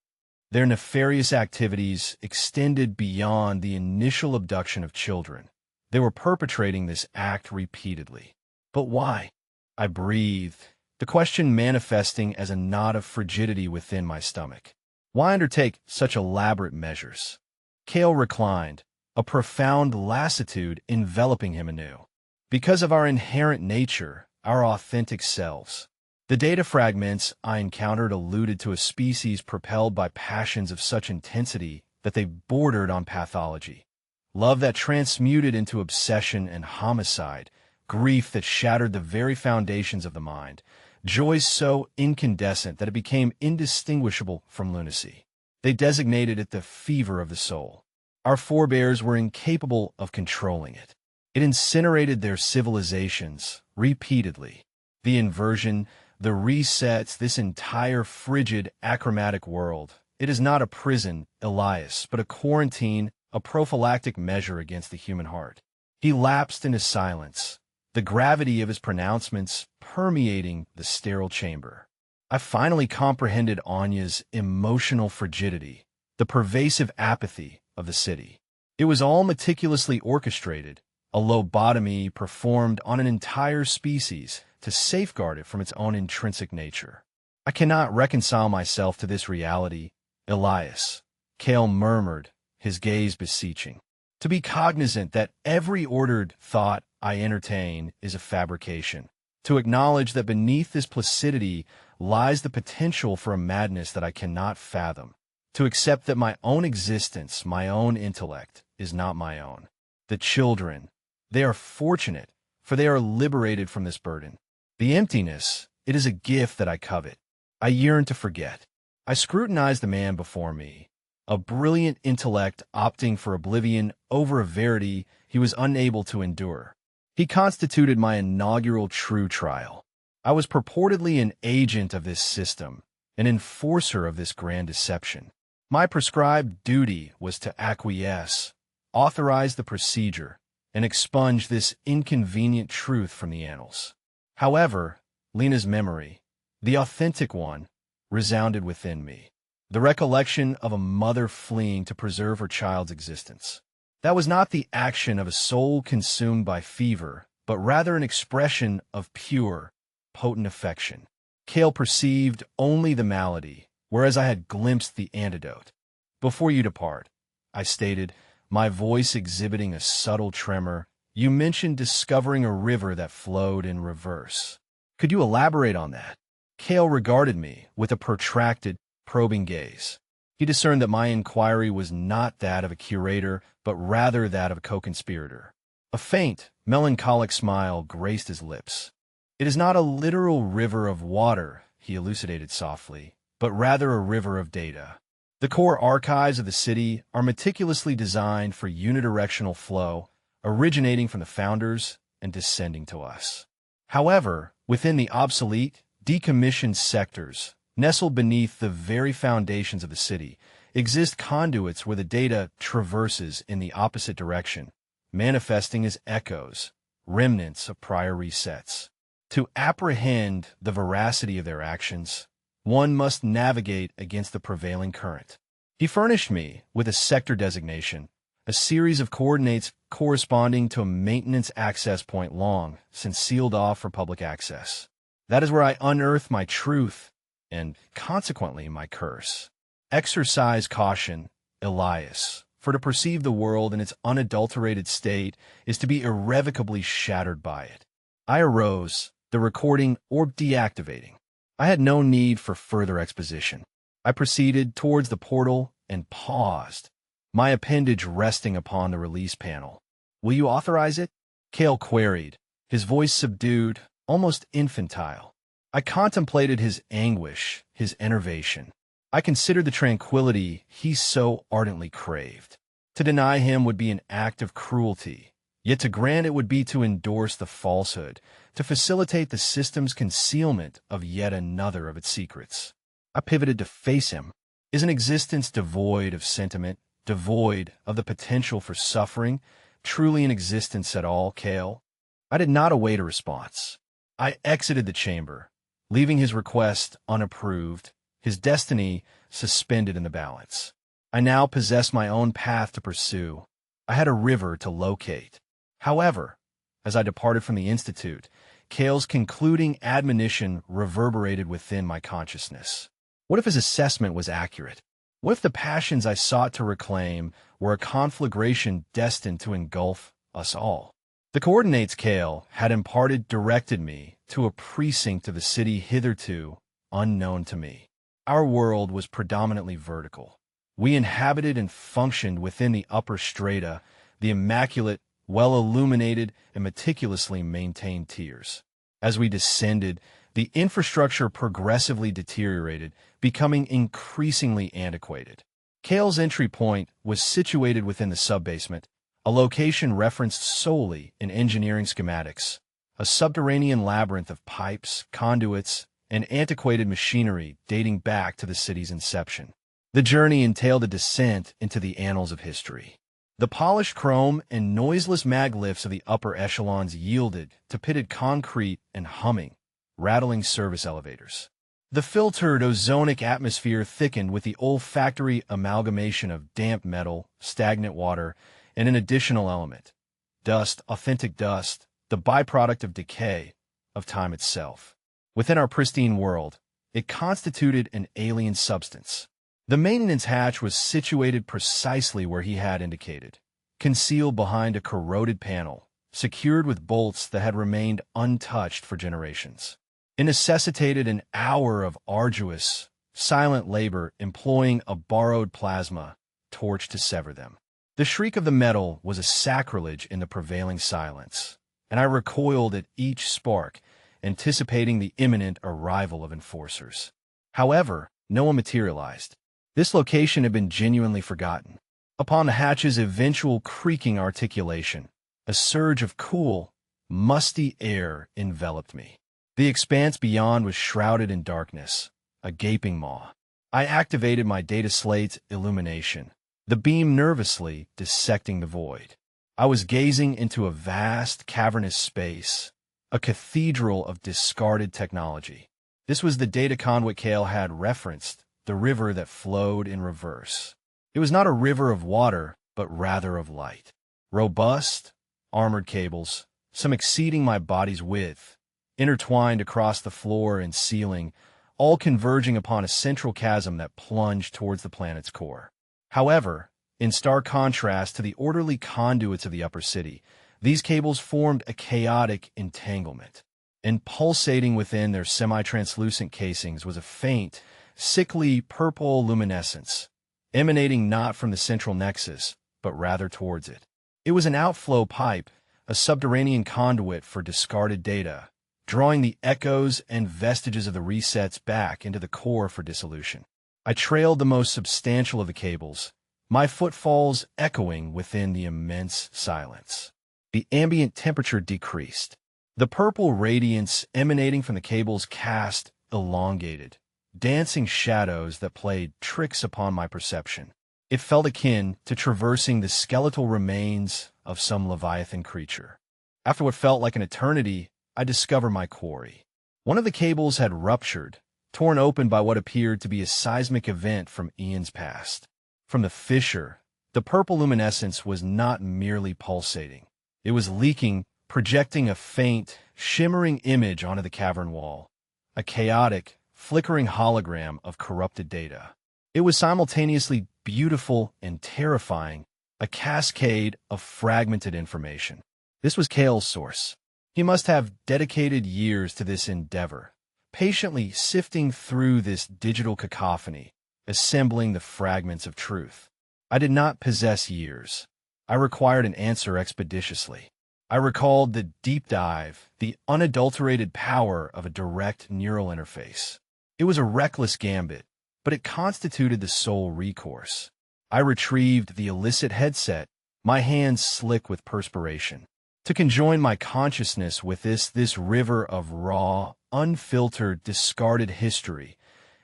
[SPEAKER 1] Their nefarious activities extended beyond the initial abduction of children. They were perpetrating this act repeatedly. But why? I breathed, the question manifesting as a knot of frigidity within my stomach. Why undertake such elaborate measures? Cale reclined, a profound lassitude enveloping him anew. Because of our inherent nature, our authentic selves. The data fragments I encountered alluded to a species propelled by passions of such intensity that they bordered on pathology. Love that transmuted into obsession and homicide, grief that shattered the very foundations of the mind, joy so incandescent that it became indistinguishable from lunacy. They designated it the fever of the soul. Our forebears were incapable of controlling it. It incinerated their civilizations repeatedly. The inversion, the resets, this entire frigid, achromatic world. It is not a prison, Elias, but a quarantine, a prophylactic measure against the human heart. He lapsed into silence, the gravity of his pronouncements permeating the sterile chamber. I finally comprehended Anya's emotional frigidity, the pervasive apathy of the city. It was all meticulously orchestrated, a lobotomy performed on an entire species to safeguard it from its own intrinsic nature. I cannot reconcile myself to this reality, Elias, Cale murmured, his gaze beseeching. To be cognizant that every ordered thought I entertain is a fabrication. To acknowledge that beneath this placidity lies the potential for a madness that I cannot fathom. To accept that my own existence, my own intellect, is not my own. The children, they are fortunate, for they are liberated from this burden. The emptiness, it is a gift that I covet. I yearn to forget. I scrutinized the man before me, a brilliant intellect opting for oblivion over a verity he was unable to endure. He constituted my inaugural true trial. I was purportedly an agent of this system, an enforcer of this grand deception. My prescribed duty was to acquiesce, authorize the procedure, and expunge this inconvenient truth from the annals. However, Lena's memory, the authentic one, resounded within me. The recollection of a mother fleeing to preserve her child's existence. That was not the action of a soul consumed by fever, but rather an expression of pure, potent affection. Cale perceived only the malady, whereas I had glimpsed the antidote. Before you depart, I stated, my voice exhibiting a subtle tremor, you mentioned discovering a river that flowed in reverse. Could you elaborate on that? Cale regarded me with a protracted, probing gaze. He discerned that my inquiry was not that of a curator, but rather that of a co-conspirator. A faint, melancholic smile graced his lips. It is not a literal river of water, he elucidated softly, but rather a river of data. The core archives of the city are meticulously designed for unidirectional flow, originating from the founders and descending to us. However, within the obsolete, decommissioned sectors, nestled beneath the very foundations of the city, exist conduits where the data traverses in the opposite direction, manifesting as echoes, remnants of prior resets. To apprehend the veracity of their actions, one must navigate against the prevailing current. He furnished me with a sector designation, a series of coordinates corresponding to a maintenance access point long since sealed off for public access. That is where I unearth my truth and, consequently, my curse. Exercise caution, Elias, for to perceive the world in its unadulterated state is to be irrevocably shattered by it. I arose, the recording orb deactivating. I had no need for further exposition. I proceeded towards the portal and paused, my appendage resting upon the release panel. Will you authorize it? Cale queried, his voice subdued, almost infantile. I contemplated his anguish, his enervation. I considered the tranquility he so ardently craved. To deny him would be an act of cruelty, yet to grant it would be to endorse the falsehood, to facilitate the system's concealment of yet another of its secrets. I pivoted to face him. Is an existence devoid of sentiment, devoid of the potential for suffering, truly an existence at all, Kale? I did not await a response. I exited the chamber, leaving his request unapproved, his destiny suspended in the balance. I now possessed my own path to pursue. I had a river to locate. However, as I departed from the Institute, Kale's concluding admonition reverberated within my consciousness. What if his assessment was accurate? What if the passions I sought to reclaim were a conflagration destined to engulf us all? The coordinates Kale had imparted directed me to a precinct of the city hitherto unknown to me. Our world was predominantly vertical. We inhabited and functioned within the upper strata, the immaculate, well-illuminated, and meticulously maintained tiers. As we descended, the infrastructure progressively deteriorated, becoming increasingly antiquated. Kale's entry point was situated within the subbasement, a location referenced solely in engineering schematics, a subterranean labyrinth of pipes, conduits, and antiquated machinery dating back to the city's inception. The journey entailed a descent into the annals of history. The polished chrome and noiseless maglifts of the upper echelons yielded to pitted concrete and humming, rattling service elevators. The filtered ozonic atmosphere thickened with the olfactory amalgamation of damp metal, stagnant water, and an additional element, dust, authentic dust, the byproduct of decay, of time itself. Within our pristine world, it constituted an alien substance. The maintenance hatch was situated precisely where he had indicated, concealed behind a corroded panel, secured with bolts that had remained untouched for generations. It necessitated an hour of arduous, silent labor employing a borrowed plasma torch to sever them. The shriek of the metal was a sacrilege in the prevailing silence, and I recoiled at each spark, anticipating the imminent arrival of enforcers. However, no one materialized. This location had been genuinely forgotten. Upon the hatch's eventual creaking articulation, a surge of cool, musty air enveloped me. The expanse beyond was shrouded in darkness, a gaping maw. I activated my data slate's illumination, the beam nervously dissecting the void. I was gazing into a vast, cavernous space, a cathedral of discarded technology. This was the data conduit Kale had referenced, the river that flowed in reverse. It was not a river of water, but rather of light. Robust, armored cables, some exceeding my body's width, intertwined across the floor and ceiling, all converging upon a central chasm that plunged towards the planet's core. However, in stark contrast to the orderly conduits of the upper city, these cables formed a chaotic entanglement. And pulsating within their semi-translucent casings was a faint, sickly purple luminescence, emanating not from the central nexus, but rather towards it. It was an outflow pipe, a subterranean conduit for discarded data, drawing the echoes and vestiges of the resets back into the core for dissolution. I trailed the most substantial of the cables, my footfalls echoing within the immense silence. The ambient temperature decreased. The purple radiance emanating from the cables cast elongated, dancing shadows that played tricks upon my perception. It felt akin to traversing the skeletal remains of some leviathan creature. After what felt like an eternity, I discovered my quarry. One of the cables had ruptured, torn open by what appeared to be a seismic event from eons past. From the fissure, the purple luminescence was not merely pulsating. It was leaking, projecting a faint, shimmering image onto the cavern wall, a chaotic, flickering hologram of corrupted data. It was simultaneously beautiful and terrifying, a cascade of fragmented information. This was Kale's source. He must have dedicated years to this endeavor, patiently sifting through this digital cacophony, assembling the fragments of truth. I did not possess years. I required an answer expeditiously. I recalled the deep dive, the unadulterated power of a direct neural interface. It was a reckless gambit, but it constituted the sole recourse. I retrieved the illicit headset, my hands slick with perspiration, to conjoin my consciousness with this river of raw, unfiltered, discarded history.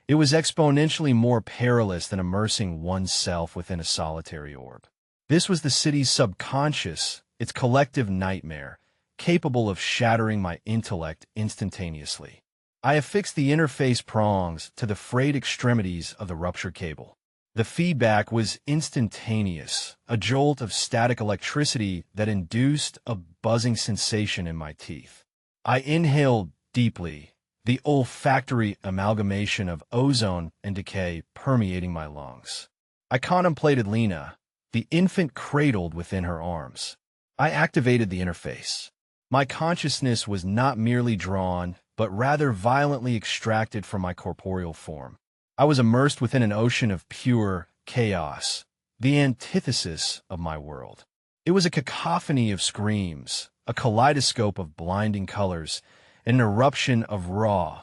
[SPEAKER 1] It was exponentially more perilous than immersing oneself within a solitary orb. This was the city's subconscious, its collective nightmare, capable of shattering my intellect instantaneously. I affixed the interface prongs to the frayed extremities of the ruptured cable. The feedback was instantaneous, a jolt of static electricity that induced a buzzing sensation in my teeth. I inhaled deeply, the olfactory amalgamation of ozone and decay permeating my lungs. I contemplated Lena, the infant cradled within her arms. I activated the interface. My consciousness was not merely drawn, but rather violently extracted from my corporeal form. I was immersed within an ocean of pure chaos, the antithesis of my world. It was a cacophony of screams, a kaleidoscope of blinding colors, an eruption of raw,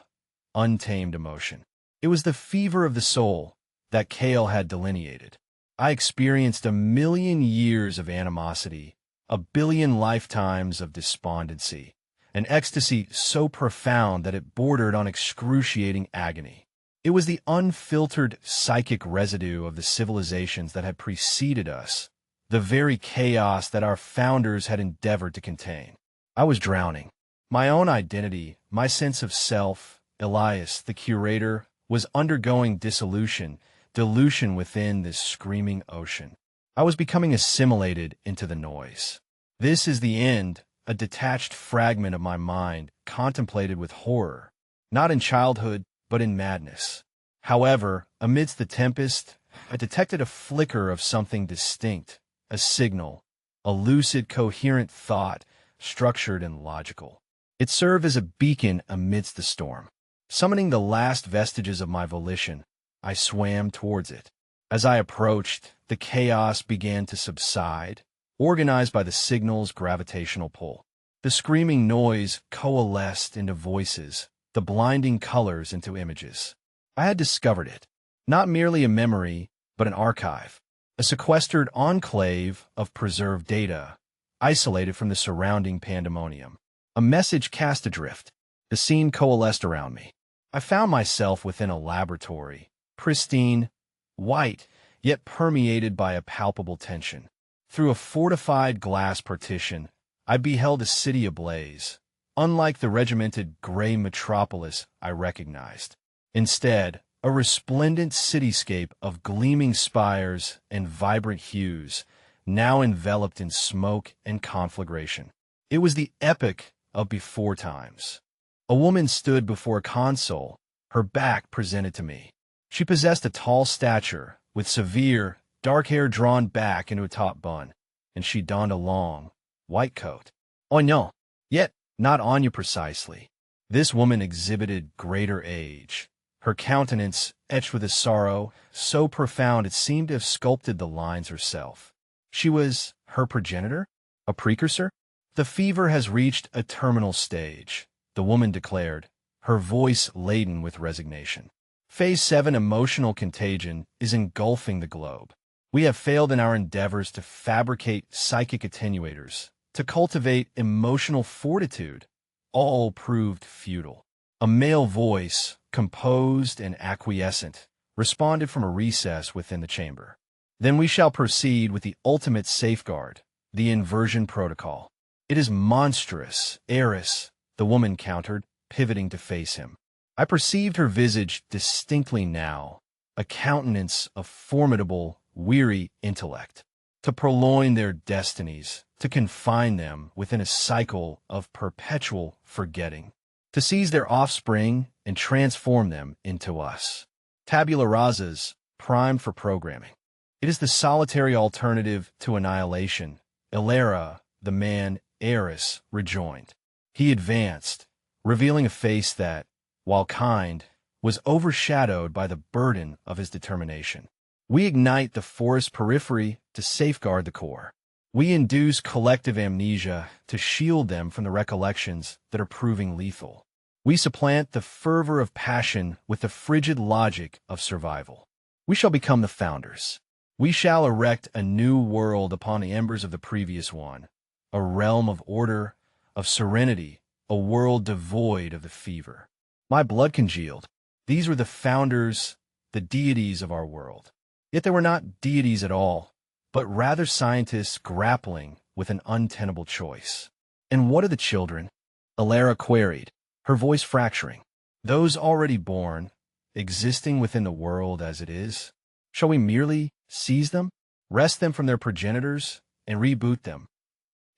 [SPEAKER 1] untamed emotion. It was the fever of the soul that Kale had delineated. I experienced 1,000,000 years of animosity, 1,000,000,000 lifetimes of despondency, an ecstasy so profound that it bordered on excruciating agony. It was the unfiltered psychic residue of the civilizations that had preceded us, the very chaos that our founders had endeavored to contain. I was drowning. My own identity, my sense of self, Elias, the curator, was undergoing dissolution, dilution within this screaming ocean. I was becoming assimilated into the noise. This is the end, a detached fragment of my mind contemplated with horror, not in childhood, but in madness. However, amidst the tempest, I detected a flicker of something distinct, a signal, a lucid, coherent thought, structured and logical. It served as a beacon amidst the storm. Summoning the last vestiges of my volition, I swam towards it. As I approached, the chaos began to subside, organized by the signal's gravitational pull. The screaming noise coalesced into voices, the blinding colors into images. I had discovered it, not merely a memory, but an archive, a sequestered enclave of preserved data, isolated from the surrounding pandemonium. A message cast adrift. The scene coalesced around me. I found myself within a laboratory, pristine, white, yet permeated by a palpable tension. Through a fortified glass partition, I beheld a city ablaze, unlike the regimented gray metropolis I recognized. Instead, a resplendent cityscape of gleaming spires and vibrant hues, now enveloped in smoke and conflagration. It was the epic of before times. A woman stood before a console, her back presented to me. She possessed a tall stature, with severe, dark hair drawn back into a top bun, and she donned a long, white coat. Oignon, yet not Anya precisely. This woman exhibited greater age, her countenance etched with a sorrow so profound it seemed to have sculpted the lines herself. She was her progenitor? A precursor? The fever has reached a terminal stage, the woman declared, her voice laden with resignation. Phase 7 emotional contagion is engulfing the globe. We have failed in our endeavors to fabricate psychic attenuators, to cultivate emotional fortitude. All proved futile. A male voice, composed and acquiescent, responded from a recess within the chamber. Then we shall proceed with the ultimate safeguard, the inversion protocol. It is monstrous, Eris, the woman countered, pivoting to face him. I perceived her visage distinctly now, a countenance of formidable, weary intellect. To purloin their destinies, to confine them within a cycle of perpetual forgetting, to seize their offspring and transform them into us. Tabula rasas, primed for programming. It is the solitary alternative to annihilation. Ilera, the man, Eris, rejoined. He advanced, revealing a face that, while kind, was overshadowed by the burden of his determination. We ignite the forest periphery to safeguard the core. We induce collective amnesia to shield them from the recollections that are proving lethal. We supplant the fervor of passion with the frigid logic of survival. We shall become the founders. We shall erect a new world upon the embers of the previous one, a realm of order, of serenity, a world devoid of the fever. My blood congealed. These were the founders, the deities of our world. Yet they were not deities at all, but rather scientists grappling with an untenable choice. And what of the children? Alara queried, her voice fracturing. Those already born, existing within the world as it is? Shall we merely seize them, wrest them from their progenitors, and reboot them?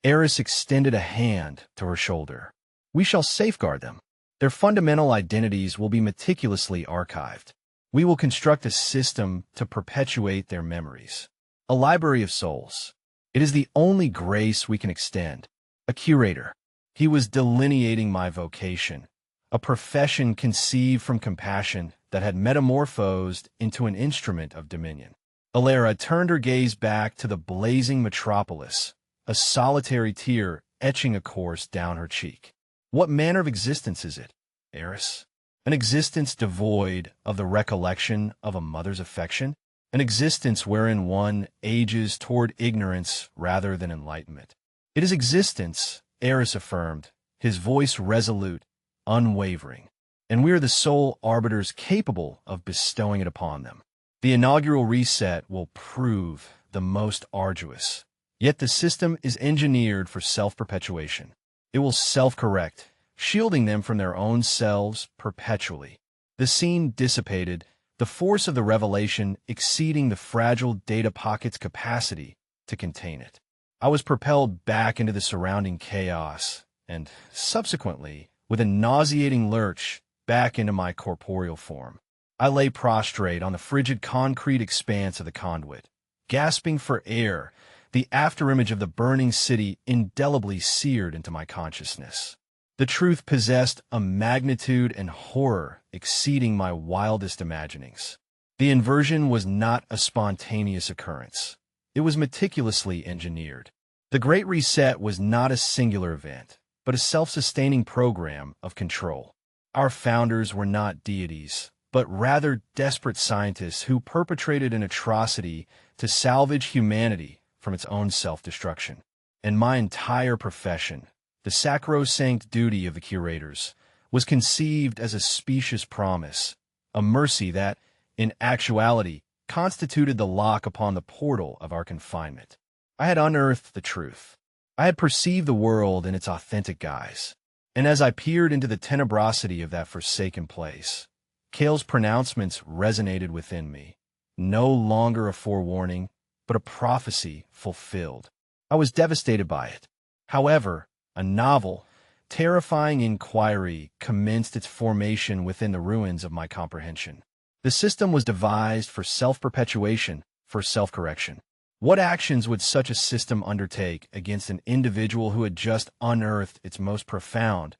[SPEAKER 1] Eris extended a hand to her shoulder. We shall safeguard them. Their fundamental identities will be meticulously archived. We will construct a system to perpetuate their memories. A library of souls. It is the only grace we can extend. A curator. He was delineating my vocation, a profession conceived from compassion that had metamorphosed into an instrument of dominion. Alara turned her gaze back to the blazing metropolis, a solitary tear etching a course down her cheek. What manner of existence is it, Eris? An existence devoid of the recollection of a mother's affection? An existence wherein one ages toward ignorance rather than enlightenment? It is existence, Eris affirmed, his voice resolute, unwavering, and we are the sole arbiters capable of bestowing it upon them. The inaugural reset will prove the most arduous, yet the system is engineered for self-perpetuation. It will self-correct, shielding them from their own selves perpetually. The scene dissipated, the force of the revelation exceeding the fragile data pocket's capacity to contain it. I was propelled back into the surrounding chaos, and, subsequently, with a nauseating lurch, back into my corporeal form. I lay prostrate on the frigid concrete expanse of the conduit, gasping for air, the afterimage of the burning city indelibly seared into my consciousness. The truth possessed a magnitude and horror exceeding my wildest imaginings. The inversion was not a spontaneous occurrence. It was meticulously engineered. The Great Reset was not a singular event, but a self-sustaining program of control. Our founders were not deities, but rather desperate scientists who perpetrated an atrocity to salvage humanity from its own self-destruction. And my entire profession, the sacrosanct duty of the curators, was conceived as a specious promise, a mercy that, in actuality, constituted the lock upon the portal of our confinement. I had unearthed the truth. I had perceived the world in its authentic guise. And as I peered into the tenebrosity of that forsaken place, Kale's pronouncements resonated within me, no longer a forewarning, but a prophecy fulfilled. I was devastated by it. However, a novel, terrifying inquiry commenced its formation within the ruins of my comprehension. The system was devised for self-perpetuation, for self-correction. What actions would such a system undertake against an individual who had just unearthed its most profound,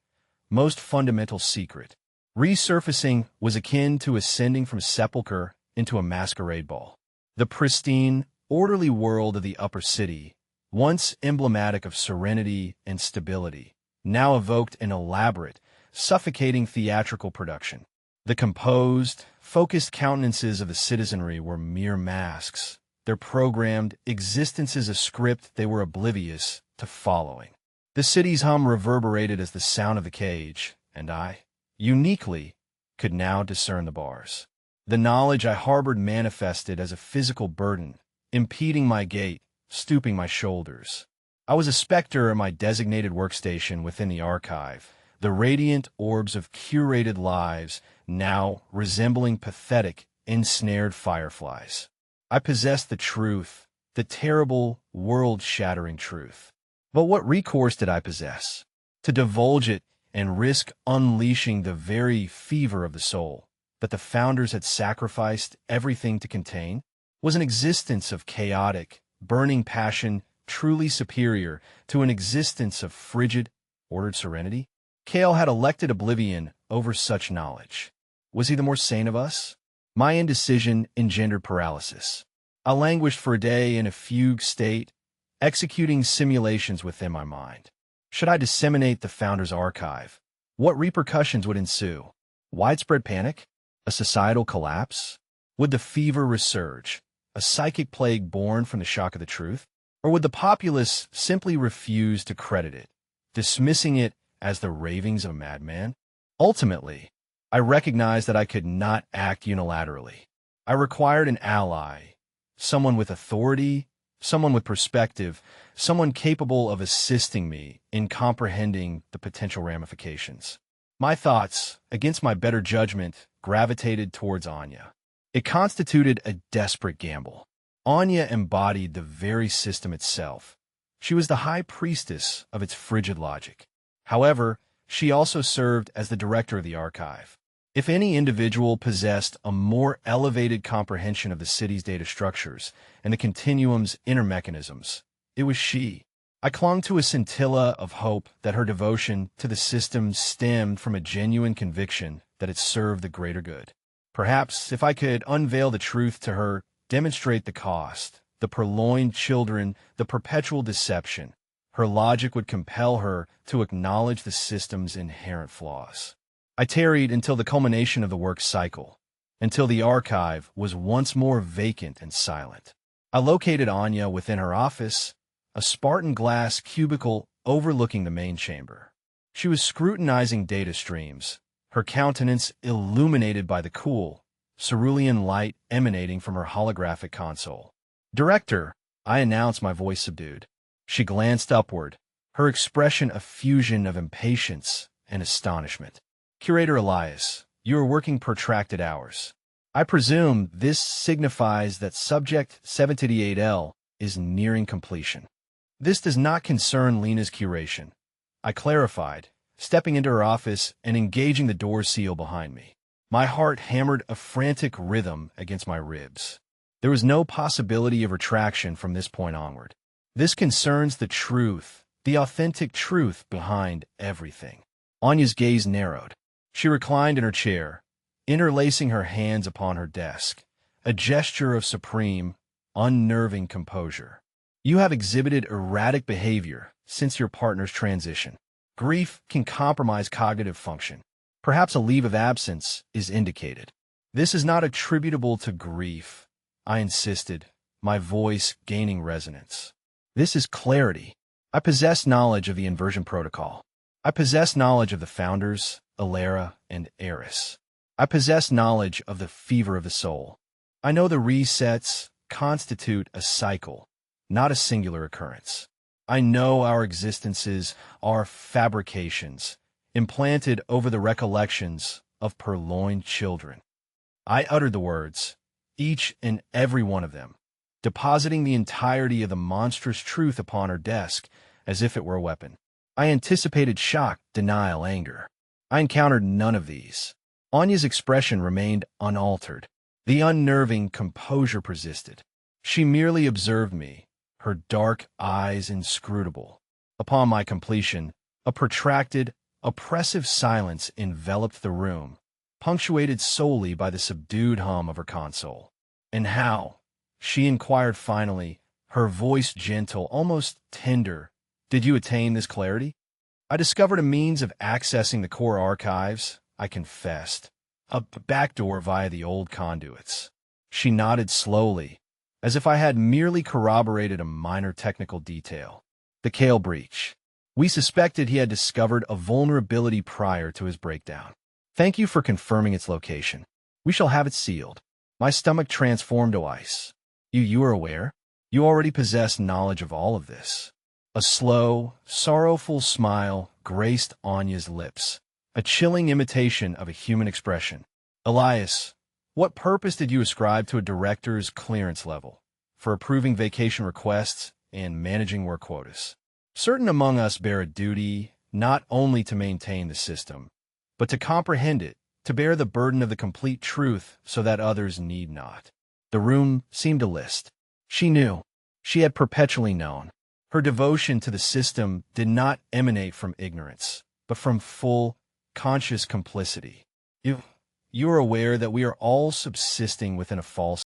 [SPEAKER 1] most fundamental secret? Resurfacing was akin to ascending from sepulchre into a masquerade ball. The pristine, orderly world of the upper city, once emblematic of serenity and stability, now evoked an elaborate, suffocating theatrical production. The composed, focused countenances of the citizenry were mere masks, their programmed existences a script they were oblivious to following. The city's hum reverberated as the sound of the cage, and I, uniquely, could now discern the bars. The knowledge I harbored manifested as a physical burden, impeding my gait, stooping my shoulders. I was a specter in my designated workstation within the archive, the radiant orbs of curated lives now resembling pathetic, ensnared fireflies. I possessed the truth, the terrible, world-shattering truth. But what recourse did I possess? To divulge it and risk unleashing the very fever of the soul that the founders had sacrificed everything to contain? Was an existence of chaotic, burning passion truly superior to an existence of frigid, ordered serenity? Kale had elected oblivion over such knowledge. Was he the more sane of us? My indecision engendered paralysis. I languished for a day in a fugue state, executing simulations within my mind. Should I disseminate the founder's archive? What repercussions would ensue? Widespread panic? A societal collapse? Would the fever resurge? A psychic plague born from the shock of the truth? Or would the populace simply refuse to credit it, dismissing it as the ravings of a madman? Ultimately, I recognized that I could not act unilaterally. I required an ally, someone with authority, someone with perspective, someone capable of assisting me in comprehending the potential ramifications. My thoughts, against my better judgment, gravitated towards Anya. It constituted a desperate gamble. Anya embodied the very system itself. She was the high priestess of its frigid logic. However, she also served as the director of the archive. If any individual possessed a more elevated comprehension of the city's data structures and the continuum's inner mechanisms, it was she. I clung to a scintilla of hope that her devotion to the system stemmed from a genuine conviction that it served the greater good. Perhaps if I could unveil the truth to her, demonstrate the cost, the purloined children, the perpetual deception, her logic would compel her to acknowledge the system's inherent flaws. I tarried until the culmination of the work cycle, until the archive was once more vacant and silent. I located Anya within her office, a Spartan glass cubicle overlooking the main chamber. She was scrutinizing data streams, her countenance illuminated by the cool, cerulean light emanating from her holographic console. "Director," I announced, my voice subdued. She glanced upward, her expression a fusion of impatience and astonishment. "Curator Elias, you are working protracted hours. I presume this signifies that Subject 788L is nearing completion." "This does not concern Lena's curation," I clarified, stepping into her office and engaging the door seal behind me. My heart hammered a frantic rhythm against my ribs. There was no possibility of retraction from this point onward. This concerns the truth, the authentic truth behind everything. Anya's gaze narrowed. She reclined in her chair, interlacing her hands upon her desk, a gesture of supreme, unnerving composure. "You have exhibited erratic behavior since your partner's transition. Grief can compromise cognitive function. Perhaps a leave of absence is indicated." "This is not attributable to grief," I insisted, my voice gaining resonance. "This is clarity. I possess knowledge of the inversion protocol. I possess knowledge of the founders, Alara and Eris. I possess knowledge of the fever of the soul. I know the resets constitute a cycle, not a singular occurrence. I know our existences are fabrications, implanted over the recollections of purloined children." I uttered the words, each and every one of them, depositing the entirety of the monstrous truth upon her desk as if it were a weapon. I anticipated shock, denial, anger. I encountered none of these. Anya's expression remained unaltered. The unnerving composure persisted. She merely observed me, her dark eyes inscrutable. Upon my completion, a protracted, oppressive silence enveloped the room, punctuated solely by the subdued hum of her console. "And how," she inquired finally, her voice gentle, almost tender, "did you attain this clarity?" "I discovered a means of accessing the core archives," I confessed. "A backdoor via the old conduits." She nodded slowly, as if I had merely corroborated a minor technical detail. "The Kale breach. We suspected he had discovered a vulnerability prior to his breakdown. Thank you for confirming its location. We shall have it sealed." My stomach transformed to ice. You are aware? You already possess knowledge of all of this." A slow, sorrowful smile graced Anya's lips, a chilling imitation of a human expression. "Elias, what purpose did you ascribe to a director's clearance level for approving vacation requests and managing work quotas? Certain among us bear a duty not only to maintain the system, but to comprehend it, to bear the burden of the complete truth so that others need not." The room seemed to list. She knew. She had perpetually known. Her devotion to the system did not emanate from ignorance, but from full, conscious complicity. You are aware that we are all subsisting within a false